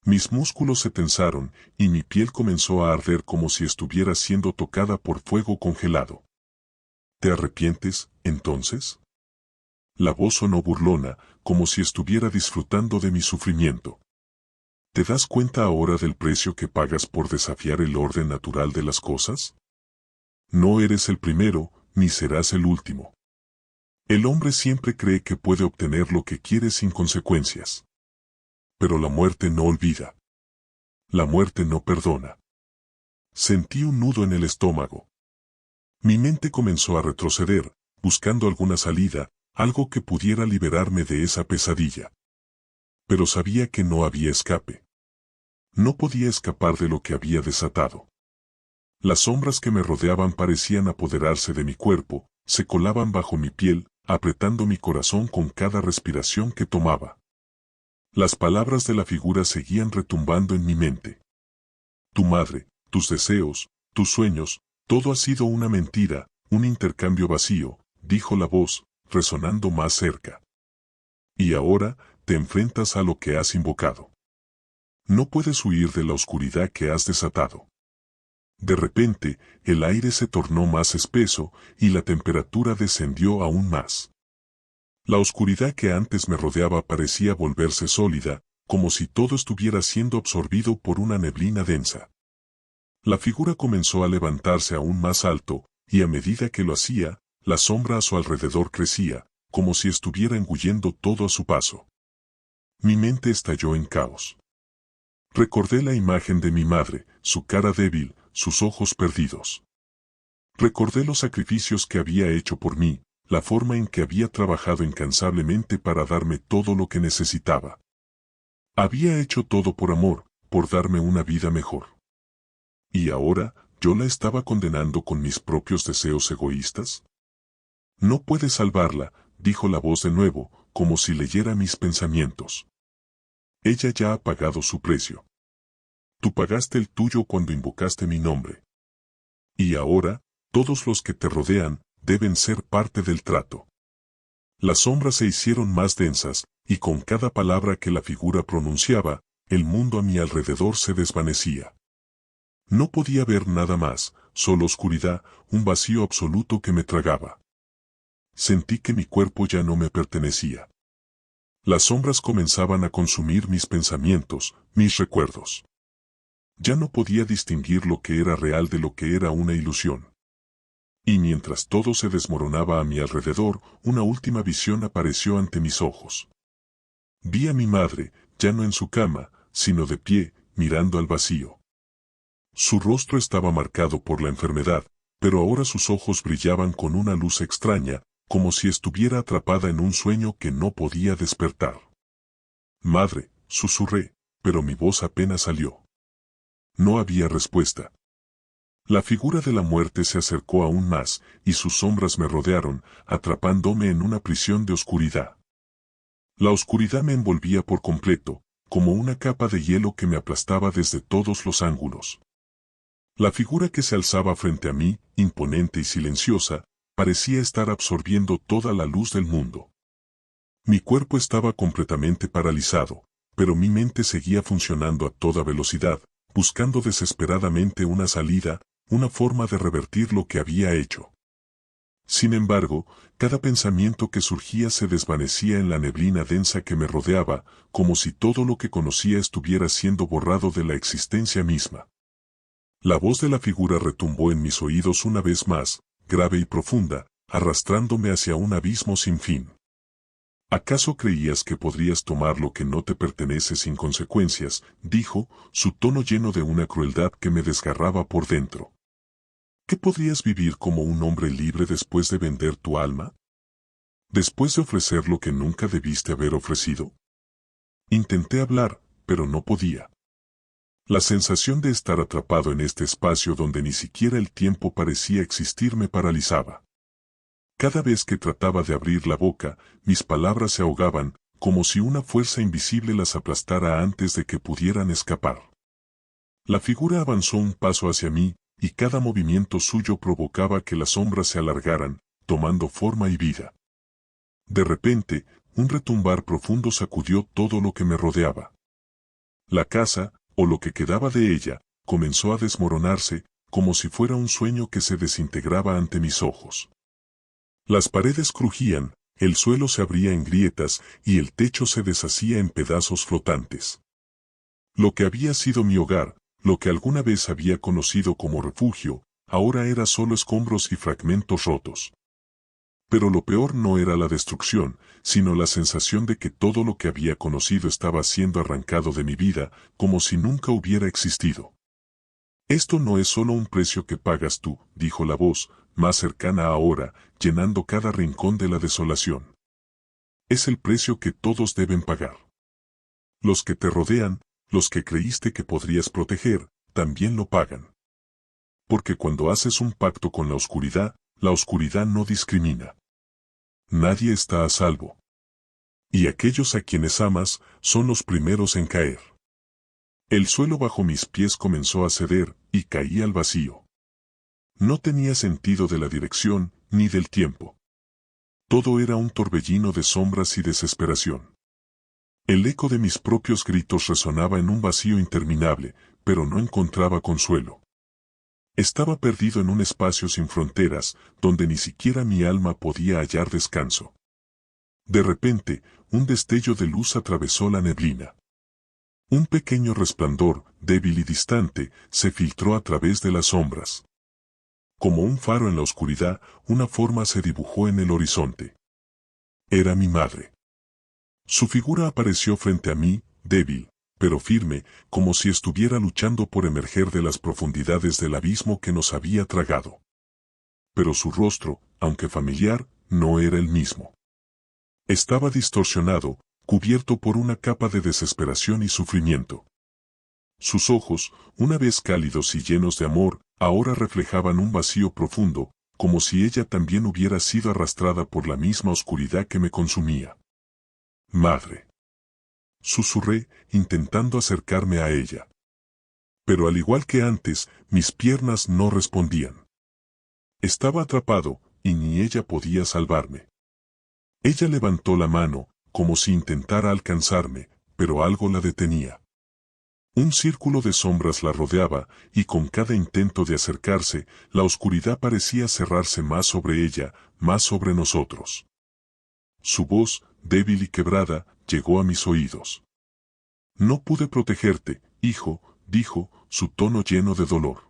Mis músculos se tensaron y mi piel comenzó a arder como si estuviera siendo tocada por fuego congelado. ¿Te arrepientes, entonces? La voz sonó burlona, como si estuviera disfrutando de mi sufrimiento. ¿Te das cuenta ahora del precio que pagas por desafiar el orden natural de las cosas? No eres el primero, ni serás el último. El hombre siempre cree que puede obtener lo que quiere sin consecuencias. Pero la muerte no olvida. La muerte no perdona. Sentí un nudo en el estómago. Mi mente comenzó a retroceder, buscando alguna salida, algo que pudiera liberarme de esa pesadilla. Pero sabía que no había escape. No podía escapar de lo que había desatado. Las sombras que me rodeaban parecían apoderarse de mi cuerpo, se colaban bajo mi piel, apretando mi corazón con cada respiración que tomaba. Las palabras de la figura seguían retumbando en mi mente. Tu madre, tus deseos, tus sueños, todo ha sido una mentira, un intercambio vacío, dijo la voz, resonando más cerca. Y ahora, te enfrentas a lo que has invocado. No puedes huir de la oscuridad que has desatado. De repente, el aire se tornó más espeso y la temperatura descendió aún más. La oscuridad que antes me rodeaba parecía volverse sólida, como si todo estuviera siendo absorbido por una neblina densa. La figura comenzó a levantarse aún más alto, y a medida que lo hacía, la sombra a su alrededor crecía, como si estuviera engullendo todo a su paso. Mi mente estalló en caos. Recordé la imagen de mi madre, su cara débil, sus ojos perdidos. Recordé los sacrificios que había hecho por mí, la forma en que había trabajado incansablemente para darme todo lo que necesitaba. Había hecho todo por amor, por darme una vida mejor. ¿Y ahora, yo la estaba condenando con mis propios deseos egoístas? No puedes salvarla, dijo la voz de nuevo, como si leyera mis pensamientos. Ella ya ha pagado su precio. Tú pagaste el tuyo cuando invocaste mi nombre. Y ahora, todos los que te rodean, deben ser parte del trato. Las sombras se hicieron más densas, y con cada palabra que la figura pronunciaba, el mundo a mi alrededor se desvanecía. No podía ver nada más, solo oscuridad, un vacío absoluto que me tragaba. Sentí que mi cuerpo ya no me pertenecía. Las sombras comenzaban a consumir mis pensamientos, mis recuerdos. Ya no podía distinguir lo que era real de lo que era una ilusión. Y mientras todo se desmoronaba a mi alrededor, una última visión apareció ante mis ojos. Vi a mi madre, ya no en su cama, sino de pie, mirando al vacío. Su rostro estaba marcado por la enfermedad, pero ahora sus ojos brillaban con una luz extraña, como si estuviera atrapada en un sueño que no podía despertar. Madre, susurré, pero mi voz apenas salió. No había respuesta. La figura de la muerte se acercó aún más, y sus sombras me rodearon, atrapándome en una prisión de oscuridad. La oscuridad me envolvía por completo, como una capa de hielo que me aplastaba desde todos los ángulos. La figura que se alzaba frente a mí, imponente y silenciosa, parecía estar absorbiendo toda la luz del mundo. Mi cuerpo estaba completamente paralizado, pero mi mente seguía funcionando a toda velocidad, buscando desesperadamente una salida, una forma de revertir lo que había hecho. Sin embargo, cada pensamiento que surgía se desvanecía en la neblina densa que me rodeaba, como si todo lo que conocía estuviera siendo borrado de la existencia misma. La voz de la figura retumbó en mis oídos una vez más, grave y profunda, arrastrándome hacia un abismo sin fin. ¿Acaso creías que podrías tomar lo que no te pertenece sin consecuencias?, dijo, su tono lleno de una crueldad que me desgarraba por dentro. ¿Qué podrías vivir como un hombre libre después de vender tu alma? ¿Después de ofrecer lo que nunca debiste haber ofrecido? Intenté hablar, pero no podía. La sensación de estar atrapado en este espacio donde ni siquiera el tiempo parecía existir me paralizaba. Cada vez que trataba de abrir la boca, mis palabras se ahogaban, como si una fuerza invisible las aplastara antes de que pudieran escapar. La figura avanzó un paso hacia mí, y cada movimiento suyo provocaba que las sombras se alargaran, tomando forma y vida. De repente, un retumbar profundo sacudió todo lo que me rodeaba. La casa, o lo que quedaba de ella, comenzó a desmoronarse, como si fuera un sueño que se desintegraba ante mis ojos. Las paredes crujían, el suelo se abría en grietas y el techo se deshacía en pedazos flotantes. Lo que había sido mi hogar, lo que alguna vez había conocido como refugio, ahora era solo escombros y fragmentos rotos. Pero lo peor no era la destrucción, sino la sensación de que todo lo que había conocido estaba siendo arrancado de mi vida, como si nunca hubiera existido. Esto no es solo un precio que pagas tú, dijo la voz, más cercana ahora, llenando cada rincón de la desolación. Es el precio que todos deben pagar. Los que te rodean, los que creíste que podrías proteger, también lo pagan. Porque cuando haces un pacto con la oscuridad no discrimina. Nadie está a salvo. Y aquellos a quienes amas son los primeros en caer. El suelo bajo mis pies comenzó a ceder y caí al vacío. No tenía sentido de la dirección ni del tiempo. Todo era un torbellino de sombras y desesperación. El eco de mis propios gritos resonaba en un vacío interminable, pero no encontraba consuelo. Estaba perdido en un espacio sin fronteras, donde ni siquiera mi alma podía hallar descanso. De repente, un destello de luz atravesó la neblina. Un pequeño resplandor, débil y distante, se filtró a través de las sombras. Como un faro en la oscuridad, una forma se dibujó en el horizonte. Era mi madre. Su figura apareció frente a mí, débil, pero firme, como si estuviera luchando por emerger de las profundidades del abismo que nos había tragado. Pero su rostro, aunque familiar, no era el mismo. Estaba distorsionado, cubierto por una capa de desesperación y sufrimiento. Sus ojos, una vez cálidos y llenos de amor, ahora reflejaban un vacío profundo, como si ella también hubiera sido arrastrada por la misma oscuridad que me consumía. Madre. Susurré, intentando acercarme a ella. Pero al igual que antes, mis piernas no respondían. Estaba atrapado, y ni ella podía salvarme. Ella levantó la mano, como si intentara alcanzarme, pero algo la detenía. Un círculo de sombras la rodeaba, y con cada intento de acercarse, la oscuridad parecía cerrarse más sobre ella, más sobre nosotros. Su voz, débil y quebrada, llegó a mis oídos. No pude protegerte, hijo, dijo, su tono lleno de dolor.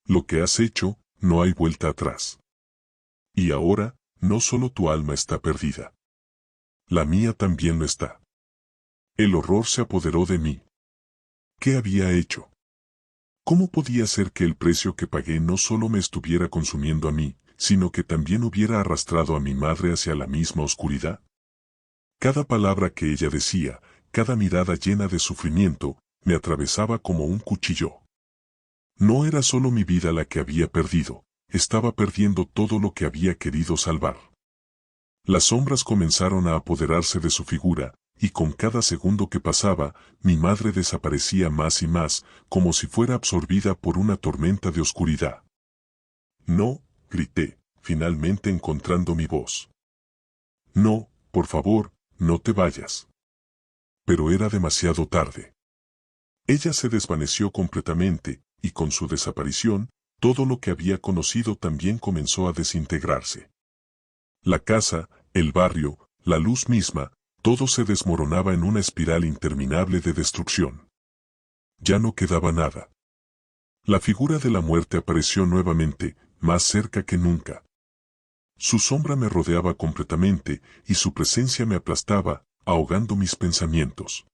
Lo que has hecho, no hay vuelta atrás. Y ahora, no solo tu alma está perdida. La mía también lo está. El horror se apoderó de mí. ¿Qué había hecho? ¿Cómo podía ser que el precio que pagué no solo me estuviera consumiendo a mí, sino que también hubiera arrastrado a mi madre hacia la misma oscuridad? Cada palabra que ella decía, cada mirada llena de sufrimiento, me atravesaba como un cuchillo. No era solo mi vida la que había perdido, estaba perdiendo todo lo que había querido salvar. Las sombras comenzaron a apoderarse de su figura, y con cada segundo que pasaba, mi madre desaparecía más y más, como si fuera absorbida por una tormenta de oscuridad. No, grité, finalmente encontrando mi voz. No, por favor, no te vayas. Pero era demasiado tarde. Ella se desvaneció completamente, y con su desaparición, todo lo que había conocido también comenzó a desintegrarse. La casa, el barrio, la luz misma, todo se desmoronaba en una espiral interminable de destrucción. Ya no quedaba nada. La figura de la muerte apareció nuevamente, más cerca que nunca. Su sombra me rodeaba completamente, y su presencia me aplastaba, ahogando mis pensamientos.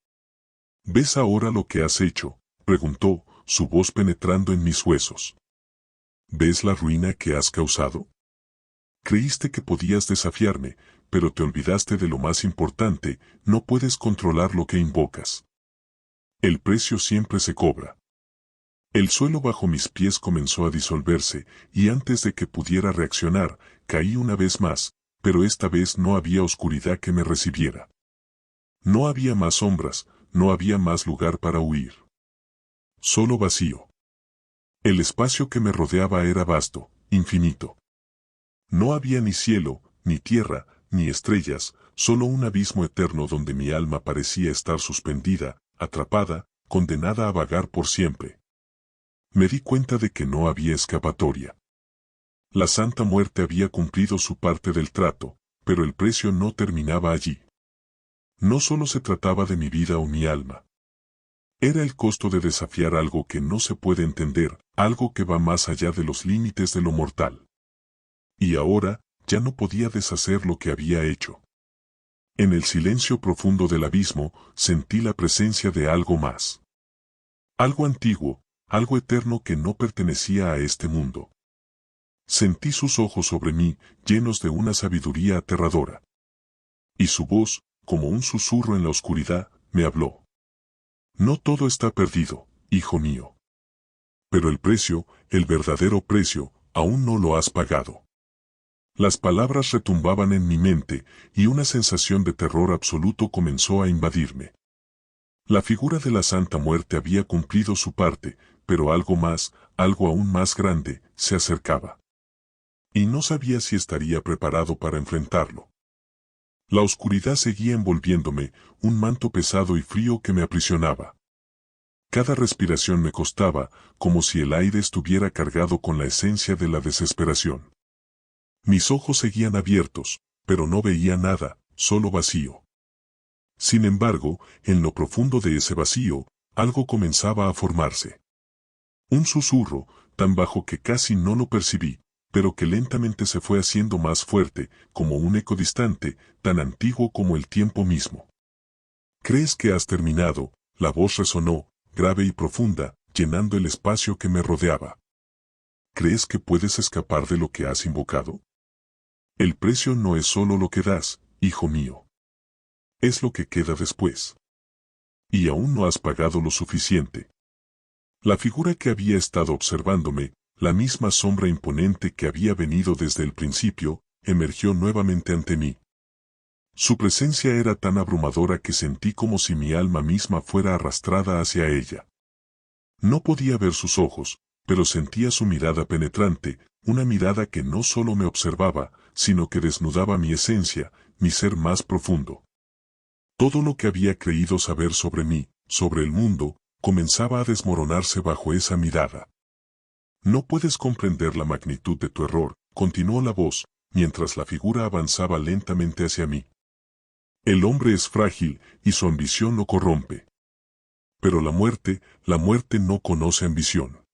¿Ves ahora lo que has hecho?, preguntó, su voz penetrando en mis huesos. ¿Ves la ruina que has causado? Creíste que podías desafiarme, pero te olvidaste de lo más importante, no puedes controlar lo que invocas. El precio siempre se cobra. El suelo bajo mis pies comenzó a disolverse, y antes de que pudiera reaccionar, caí una vez más, pero esta vez no había oscuridad que me recibiera. No había más sombras, no había más lugar para huir. Solo vacío. El espacio que me rodeaba era vasto, infinito. No había ni cielo, ni tierra, ni estrellas, solo un abismo eterno donde mi alma parecía estar suspendida, atrapada, condenada a vagar por siempre. Me di cuenta de que no había escapatoria. La Santa Muerte había cumplido su parte del trato, pero el precio no terminaba allí. No solo se trataba de mi vida o mi alma. Era el costo de desafiar algo que no se puede entender, algo que va más allá de los límites de lo mortal. Y ahora, ya no podía deshacer lo que había hecho. En el silencio profundo del abismo, sentí la presencia de algo más. Algo antiguo, algo eterno que no pertenecía a este mundo. Sentí sus ojos sobre mí, llenos de una sabiduría aterradora. Y su voz, como un susurro en la oscuridad, me habló. No todo está perdido, hijo mío. Pero el precio, el verdadero precio, aún no lo has pagado. Las palabras retumbaban en mi mente, y una sensación de terror absoluto comenzó a invadirme. La figura de la Santa Muerte había cumplido su parte, pero algo más, algo aún más grande, se acercaba. Y no sabía si estaría preparado para enfrentarlo. La oscuridad seguía envolviéndome, un manto pesado y frío que me aprisionaba. Cada respiración me costaba, como si el aire estuviera cargado con la esencia de la desesperación. Mis ojos seguían abiertos, pero no veía nada, solo vacío. Sin embargo, en lo profundo de ese vacío, algo comenzaba a formarse. Un susurro, tan bajo que casi no lo percibí, pero que lentamente se fue haciendo más fuerte, como un eco distante, tan antiguo como el tiempo mismo. ¿Crees que has terminado? La voz resonó, grave y profunda, llenando el espacio que me rodeaba. ¿Crees que puedes escapar de lo que has invocado? El precio no es solo lo que das, hijo mío. Es lo que queda después. Y aún no has pagado lo suficiente. La figura que había estado observándome, la misma sombra imponente que había venido desde el principio, emergió nuevamente ante mí. Su presencia era tan abrumadora que sentí como si mi alma misma fuera arrastrada hacia ella. No podía ver sus ojos, pero sentía su mirada penetrante, una mirada que no solo me observaba, sino que desnudaba mi esencia, mi ser más profundo. Todo lo que había creído saber sobre mí, sobre el mundo, comenzaba a desmoronarse bajo esa mirada. No puedes comprender la magnitud de tu error, continuó la voz, mientras la figura avanzaba lentamente hacia mí. El hombre es frágil, y su ambición lo corrompe. Pero la muerte no conoce ambición.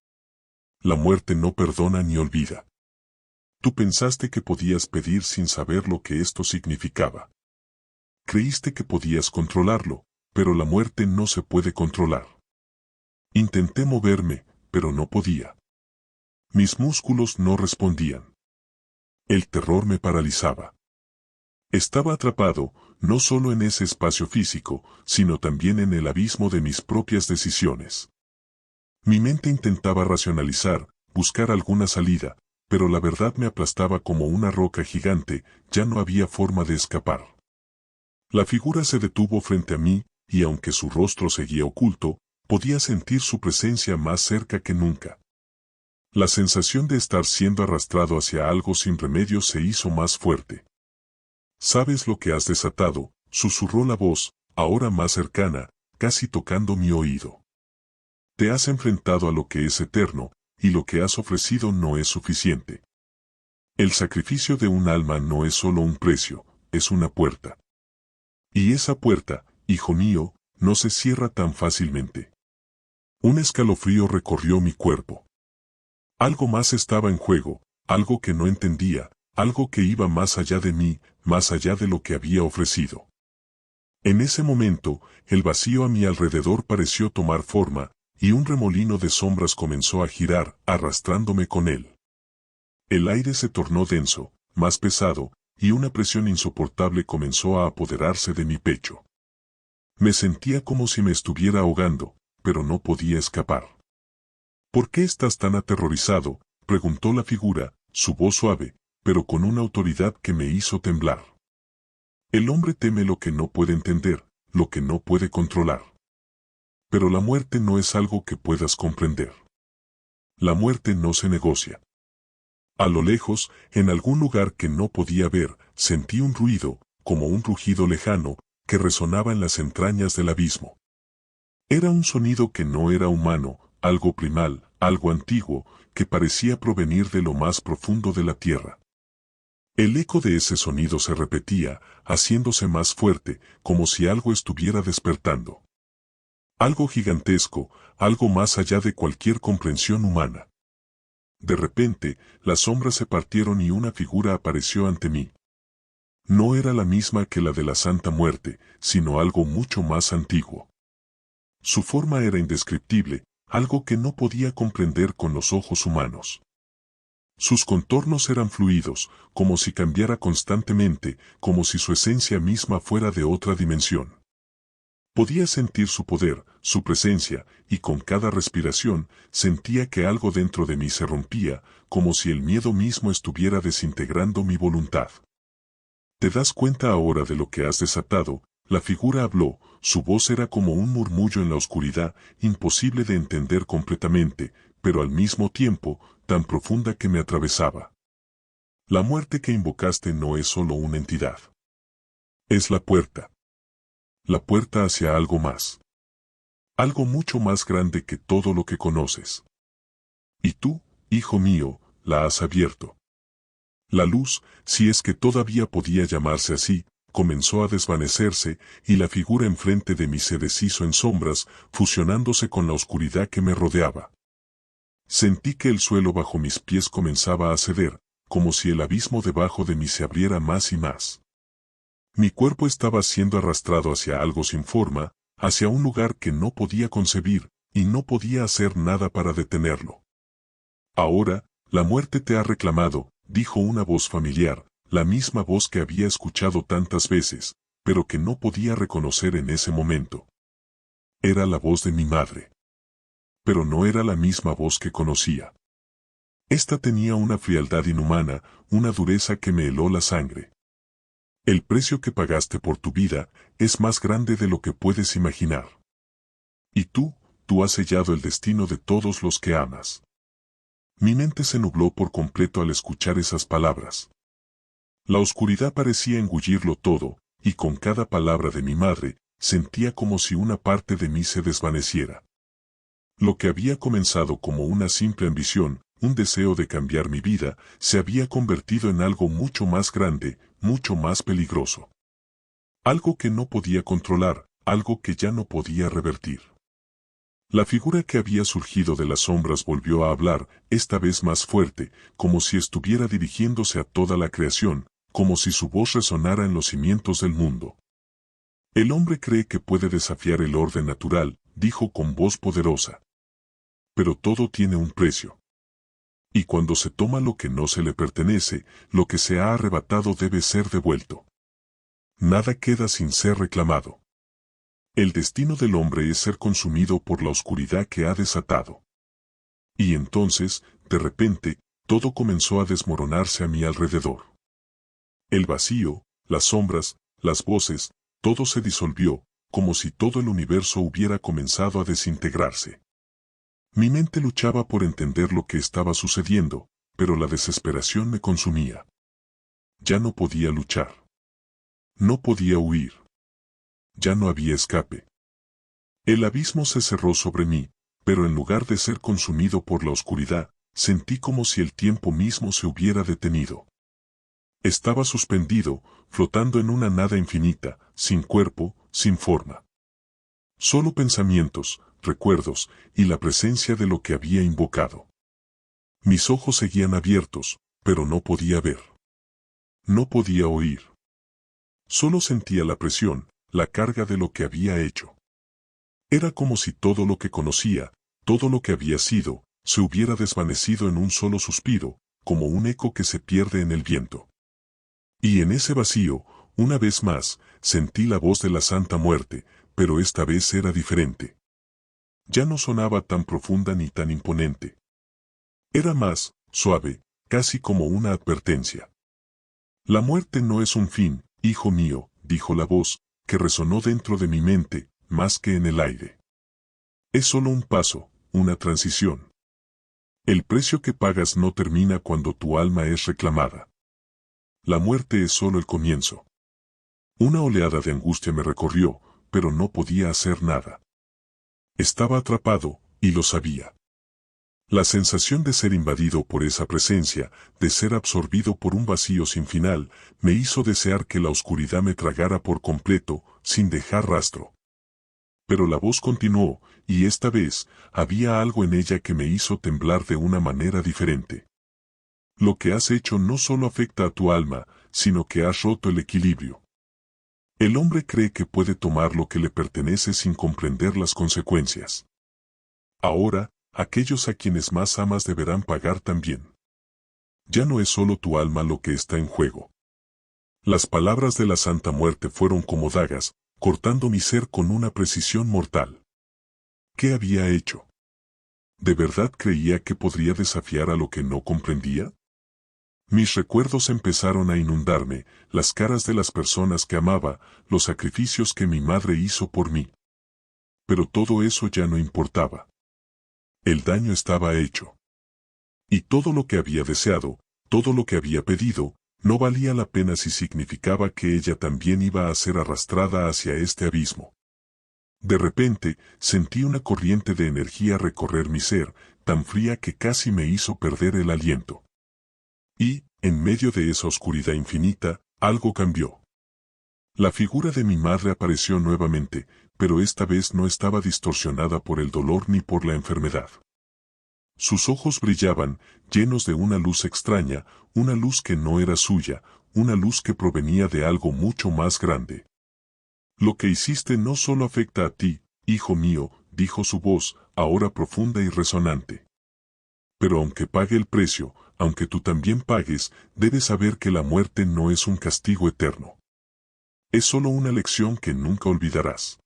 La muerte no perdona ni olvida. Tú pensaste que podías pedir sin saber lo que esto significaba. Creíste que podías controlarlo, pero la muerte no se puede controlar. Intenté moverme, pero no podía. Mis músculos no respondían. El terror me paralizaba. Estaba atrapado, no solo en ese espacio físico, sino también en el abismo de mis propias decisiones. Mi mente intentaba racionalizar, buscar alguna salida, pero la verdad me aplastaba como una roca gigante, ya no había forma de escapar. La figura se detuvo frente a mí, y aunque su rostro seguía oculto, podía sentir su presencia más cerca que nunca. La sensación de estar siendo arrastrado hacia algo sin remedio se hizo más fuerte. ¿Sabes lo que has desatado?, susurró la voz, ahora más cercana, casi tocando mi oído. Te has enfrentado a lo que es eterno, y lo que has ofrecido no es suficiente. El sacrificio de un alma no es solo un precio, es una puerta. Y esa puerta, hijo mío, no se cierra tan fácilmente. Un escalofrío recorrió mi cuerpo. Algo más estaba en juego, algo que no entendía, algo que iba más allá de mí, más allá de lo que había ofrecido. En ese momento, el vacío a mi alrededor pareció tomar forma, y un remolino de sombras comenzó a girar, arrastrándome con él. El aire se tornó denso, más pesado, y una presión insoportable comenzó a apoderarse de mi pecho. Me sentía como si me estuviera ahogando, pero no podía escapar. ¿Por qué estás tan aterrorizado?, preguntó la figura, su voz suave, pero con una autoridad que me hizo temblar. El hombre teme lo que no puede entender, lo que no puede controlar. Pero la muerte no es algo que puedas comprender. La muerte no se negocia. A lo lejos, en algún lugar que no podía ver, sentí un ruido, como un rugido lejano, que resonaba en las entrañas del abismo. Era un sonido que no era humano, algo primal, algo antiguo, que parecía provenir de lo más profundo de la tierra. El eco de ese sonido se repetía, haciéndose más fuerte, como si algo estuviera despertando. Algo gigantesco, algo más allá de cualquier comprensión humana. De repente, las sombras se partieron y una figura apareció ante mí. No era la misma que la de la Santa Muerte, sino algo mucho más antiguo. Su forma era indescriptible, algo que no podía comprender con los ojos humanos. Sus contornos eran fluidos, como si cambiara constantemente, como si su esencia misma fuera de otra dimensión. Podía sentir su poder, su presencia, y con cada respiración sentía que algo dentro de mí se rompía, como si el miedo mismo estuviera desintegrando mi voluntad. ¿Te das cuenta ahora de lo que has desatado? La figura habló, su voz era como un murmullo en la oscuridad, imposible de entender completamente, pero al mismo tiempo, tan profunda que me atravesaba. La muerte que invocaste no es solo una entidad. Es la puerta. La puerta hacia algo más. Algo mucho más grande que todo lo que conoces. Y tú, hijo mío, la has abierto. La luz, si es que todavía podía llamarse así, comenzó a desvanecerse, y la figura enfrente de mí se deshizo en sombras, fusionándose con la oscuridad que me rodeaba. Sentí que el suelo bajo mis pies comenzaba a ceder, como si el abismo debajo de mí se abriera más y más. Mi cuerpo estaba siendo arrastrado hacia algo sin forma, hacia un lugar que no podía concebir, y no podía hacer nada para detenerlo. Ahora, la muerte te ha reclamado, dijo una voz familiar, la misma voz que había escuchado tantas veces, pero que no podía reconocer en ese momento. Era la voz de mi madre. Pero no era la misma voz que conocía. Esta tenía una frialdad inhumana, una dureza que me heló la sangre. El precio que pagaste por tu vida es más grande de lo que puedes imaginar. Y tú has sellado el destino de todos los que amas. Mi mente se nubló por completo al escuchar esas palabras. La oscuridad parecía engullirlo todo, y con cada palabra de mi madre, sentía como si una parte de mí se desvaneciera. Lo que había comenzado como una simple ambición, un deseo de cambiar mi vida, se había convertido en algo mucho más grande, mucho más peligroso. Algo que no podía controlar, algo que ya no podía revertir. La figura que había surgido de las sombras volvió a hablar, esta vez más fuerte, como si estuviera dirigiéndose a toda la creación, como si su voz resonara en los cimientos del mundo. El hombre cree que puede desafiar el orden natural, dijo con voz poderosa. Pero todo tiene un precio. Y cuando se toma lo que no se le pertenece, lo que se ha arrebatado debe ser devuelto. Nada queda sin ser reclamado. El destino del hombre es ser consumido por la oscuridad que ha desatado. Y entonces, de repente, todo comenzó a desmoronarse a mi alrededor. El vacío, las sombras, las voces, todo se disolvió, como si todo el universo hubiera comenzado a desintegrarse. Mi mente luchaba por entender lo que estaba sucediendo, pero la desesperación me consumía. Ya no podía luchar. No podía huir. Ya no había escape. El abismo se cerró sobre mí, pero en lugar de ser consumido por la oscuridad, sentí como si el tiempo mismo se hubiera detenido. Estaba suspendido, flotando en una nada infinita, sin cuerpo, sin forma. Solo pensamientos, recuerdos, y la presencia de lo que había invocado. Mis ojos seguían abiertos, pero no podía ver. No podía oír. Solo sentía la presión, la carga de lo que había hecho. Era como si todo lo que conocía, todo lo que había sido, se hubiera desvanecido en un solo suspiro, como un eco que se pierde en el viento. Y en ese vacío, una vez más, sentí la voz de la Santa Muerte, pero esta vez era diferente. Ya no sonaba tan profunda ni tan imponente. Era más, suave, casi como una advertencia. La muerte no es un fin, hijo mío, dijo la voz, que resonó dentro de mi mente, más que en el aire. Es solo un paso, una transición. El precio que pagas no termina cuando tu alma es reclamada. La muerte es solo el comienzo. Una oleada de angustia me recorrió, pero no podía hacer nada. Estaba atrapado, y lo sabía. La sensación de ser invadido por esa presencia, de ser absorbido por un vacío sin final, me hizo desear que la oscuridad me tragara por completo, sin dejar rastro. Pero la voz continuó, y esta vez, había algo en ella que me hizo temblar de una manera diferente. Lo que has hecho no solo afecta a tu alma, sino que has roto el equilibrio. El hombre cree que puede tomar lo que le pertenece sin comprender las consecuencias. Ahora, aquellos a quienes más amas deberán pagar también. Ya no es solo tu alma lo que está en juego. Las palabras de la Santa Muerte fueron como dagas, cortando mi ser con una precisión mortal. ¿Qué había hecho? ¿De verdad creía que podría desafiar a lo que no comprendía? Mis recuerdos empezaron a inundarme, las caras de las personas que amaba, los sacrificios que mi madre hizo por mí. Pero todo eso ya no importaba. El daño estaba hecho. Y todo lo que había deseado, todo lo que había pedido, no valía la pena si significaba que ella también iba a ser arrastrada hacia este abismo. De repente, sentí una corriente de energía recorrer mi ser, tan fría que casi me hizo perder el aliento. Y, en medio de esa oscuridad infinita, algo cambió. La figura de mi madre apareció nuevamente, pero esta vez no estaba distorsionada por el dolor ni por la enfermedad. Sus ojos brillaban, llenos de una luz extraña, una luz que no era suya, una luz que provenía de algo mucho más grande. Lo que hiciste no solo afecta a ti, hijo mío, dijo su voz, ahora profunda y resonante. Pero aunque pague el precio, aunque tú también pagues, debes saber que la muerte no es un castigo eterno. Es solo una lección que nunca olvidarás.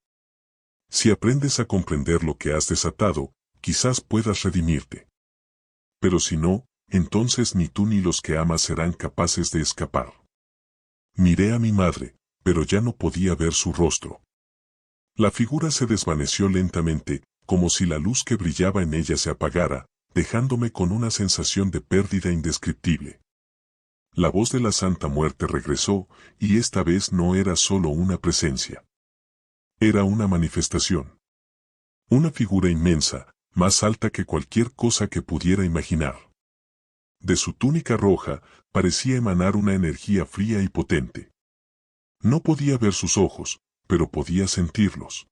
Si aprendes a comprender lo que has desatado, quizás puedas redimirte. Pero si no, entonces ni tú ni los que amas serán capaces de escapar. Miré a mi madre, pero ya no podía ver su rostro. La figura se desvaneció lentamente, como si la luz que brillaba en ella se apagara, dejándome con una sensación de pérdida indescriptible. La voz de la Santa Muerte regresó, y esta vez no era solo una presencia. Era una manifestación. Una figura inmensa, más alta que cualquier cosa que pudiera imaginar. De su túnica roja, parecía emanar una energía fría y potente. No podía ver sus ojos, pero podía sentirlos.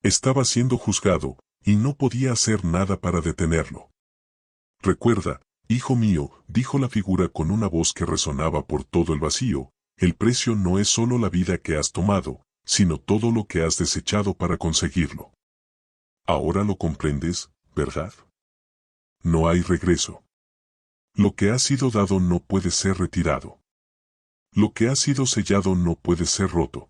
Estaba siendo juzgado, y no podía hacer nada para detenerlo. Recuerda, hijo mío, dijo la figura con una voz que resonaba por todo el vacío, el precio no es solo la vida que has tomado, sino todo lo que has desechado para conseguirlo. Ahora lo comprendes, ¿verdad? No hay regreso. Lo que ha sido dado no puede ser retirado. Lo que ha sido sellado no puede ser roto.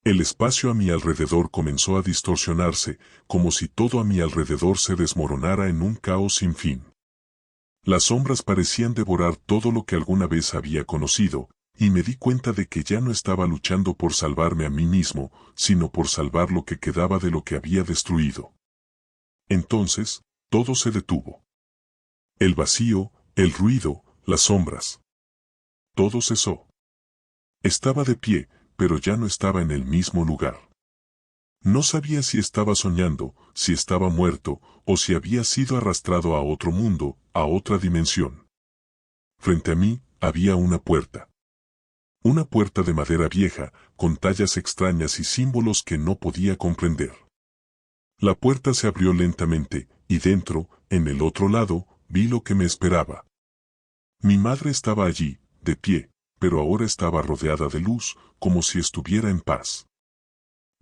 El espacio a mi alrededor comenzó a distorsionarse, como si todo a mi alrededor se desmoronara en un caos sin fin. Las sombras parecían devorar todo lo que alguna vez había conocido, y me di cuenta de que ya no estaba luchando por salvarme a mí mismo, sino por salvar lo que quedaba de lo que había destruido. Entonces, todo se detuvo. El vacío, el ruido, las sombras. Todo cesó. Estaba de pie, pero ya no estaba en el mismo lugar. No sabía si estaba soñando, si estaba muerto, o si había sido arrastrado a otro mundo, a otra dimensión. Frente a mí, había una puerta. Una puerta de madera vieja, con tallas extrañas y símbolos que no podía comprender. La puerta se abrió lentamente, y dentro, en el otro lado, vi lo que me esperaba. Mi madre estaba allí, de pie, pero ahora estaba rodeada de luz, como si estuviera en paz.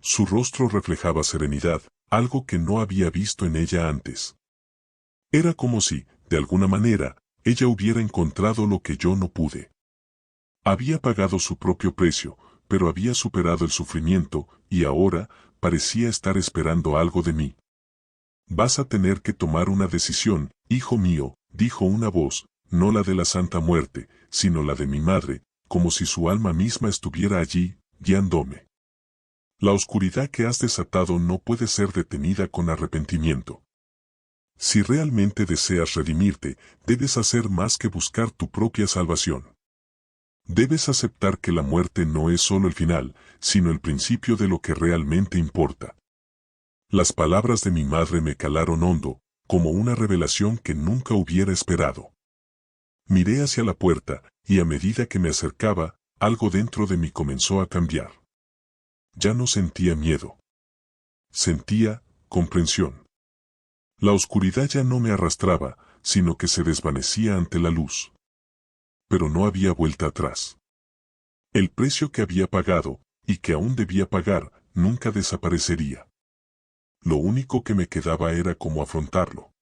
Su rostro reflejaba serenidad, algo que no había visto en ella antes. Era como si, de alguna manera, ella hubiera encontrado lo que yo no pude. Había pagado su propio precio, pero había superado el sufrimiento, y ahora, parecía estar esperando algo de mí. Vas a tener que tomar una decisión, hijo mío, dijo una voz, no la de la Santa Muerte, sino la de mi madre, como si su alma misma estuviera allí, guiándome. La oscuridad que has desatado no puede ser detenida con arrepentimiento. Si realmente deseas redimirte, debes hacer más que buscar tu propia salvación. Debes aceptar que la muerte no es solo el final, sino el principio de lo que realmente importa. Las palabras de mi madre me calaron hondo, como una revelación que nunca hubiera esperado. Miré hacia la puerta, y a medida que me acercaba, algo dentro de mí comenzó a cambiar. Ya no sentía miedo. Sentía comprensión. La oscuridad ya no me arrastraba, sino que se desvanecía ante la luz. Pero no había vuelta atrás. El precio que había pagado, y que aún debía pagar, nunca desaparecería. Lo único que me quedaba era cómo afrontarlo.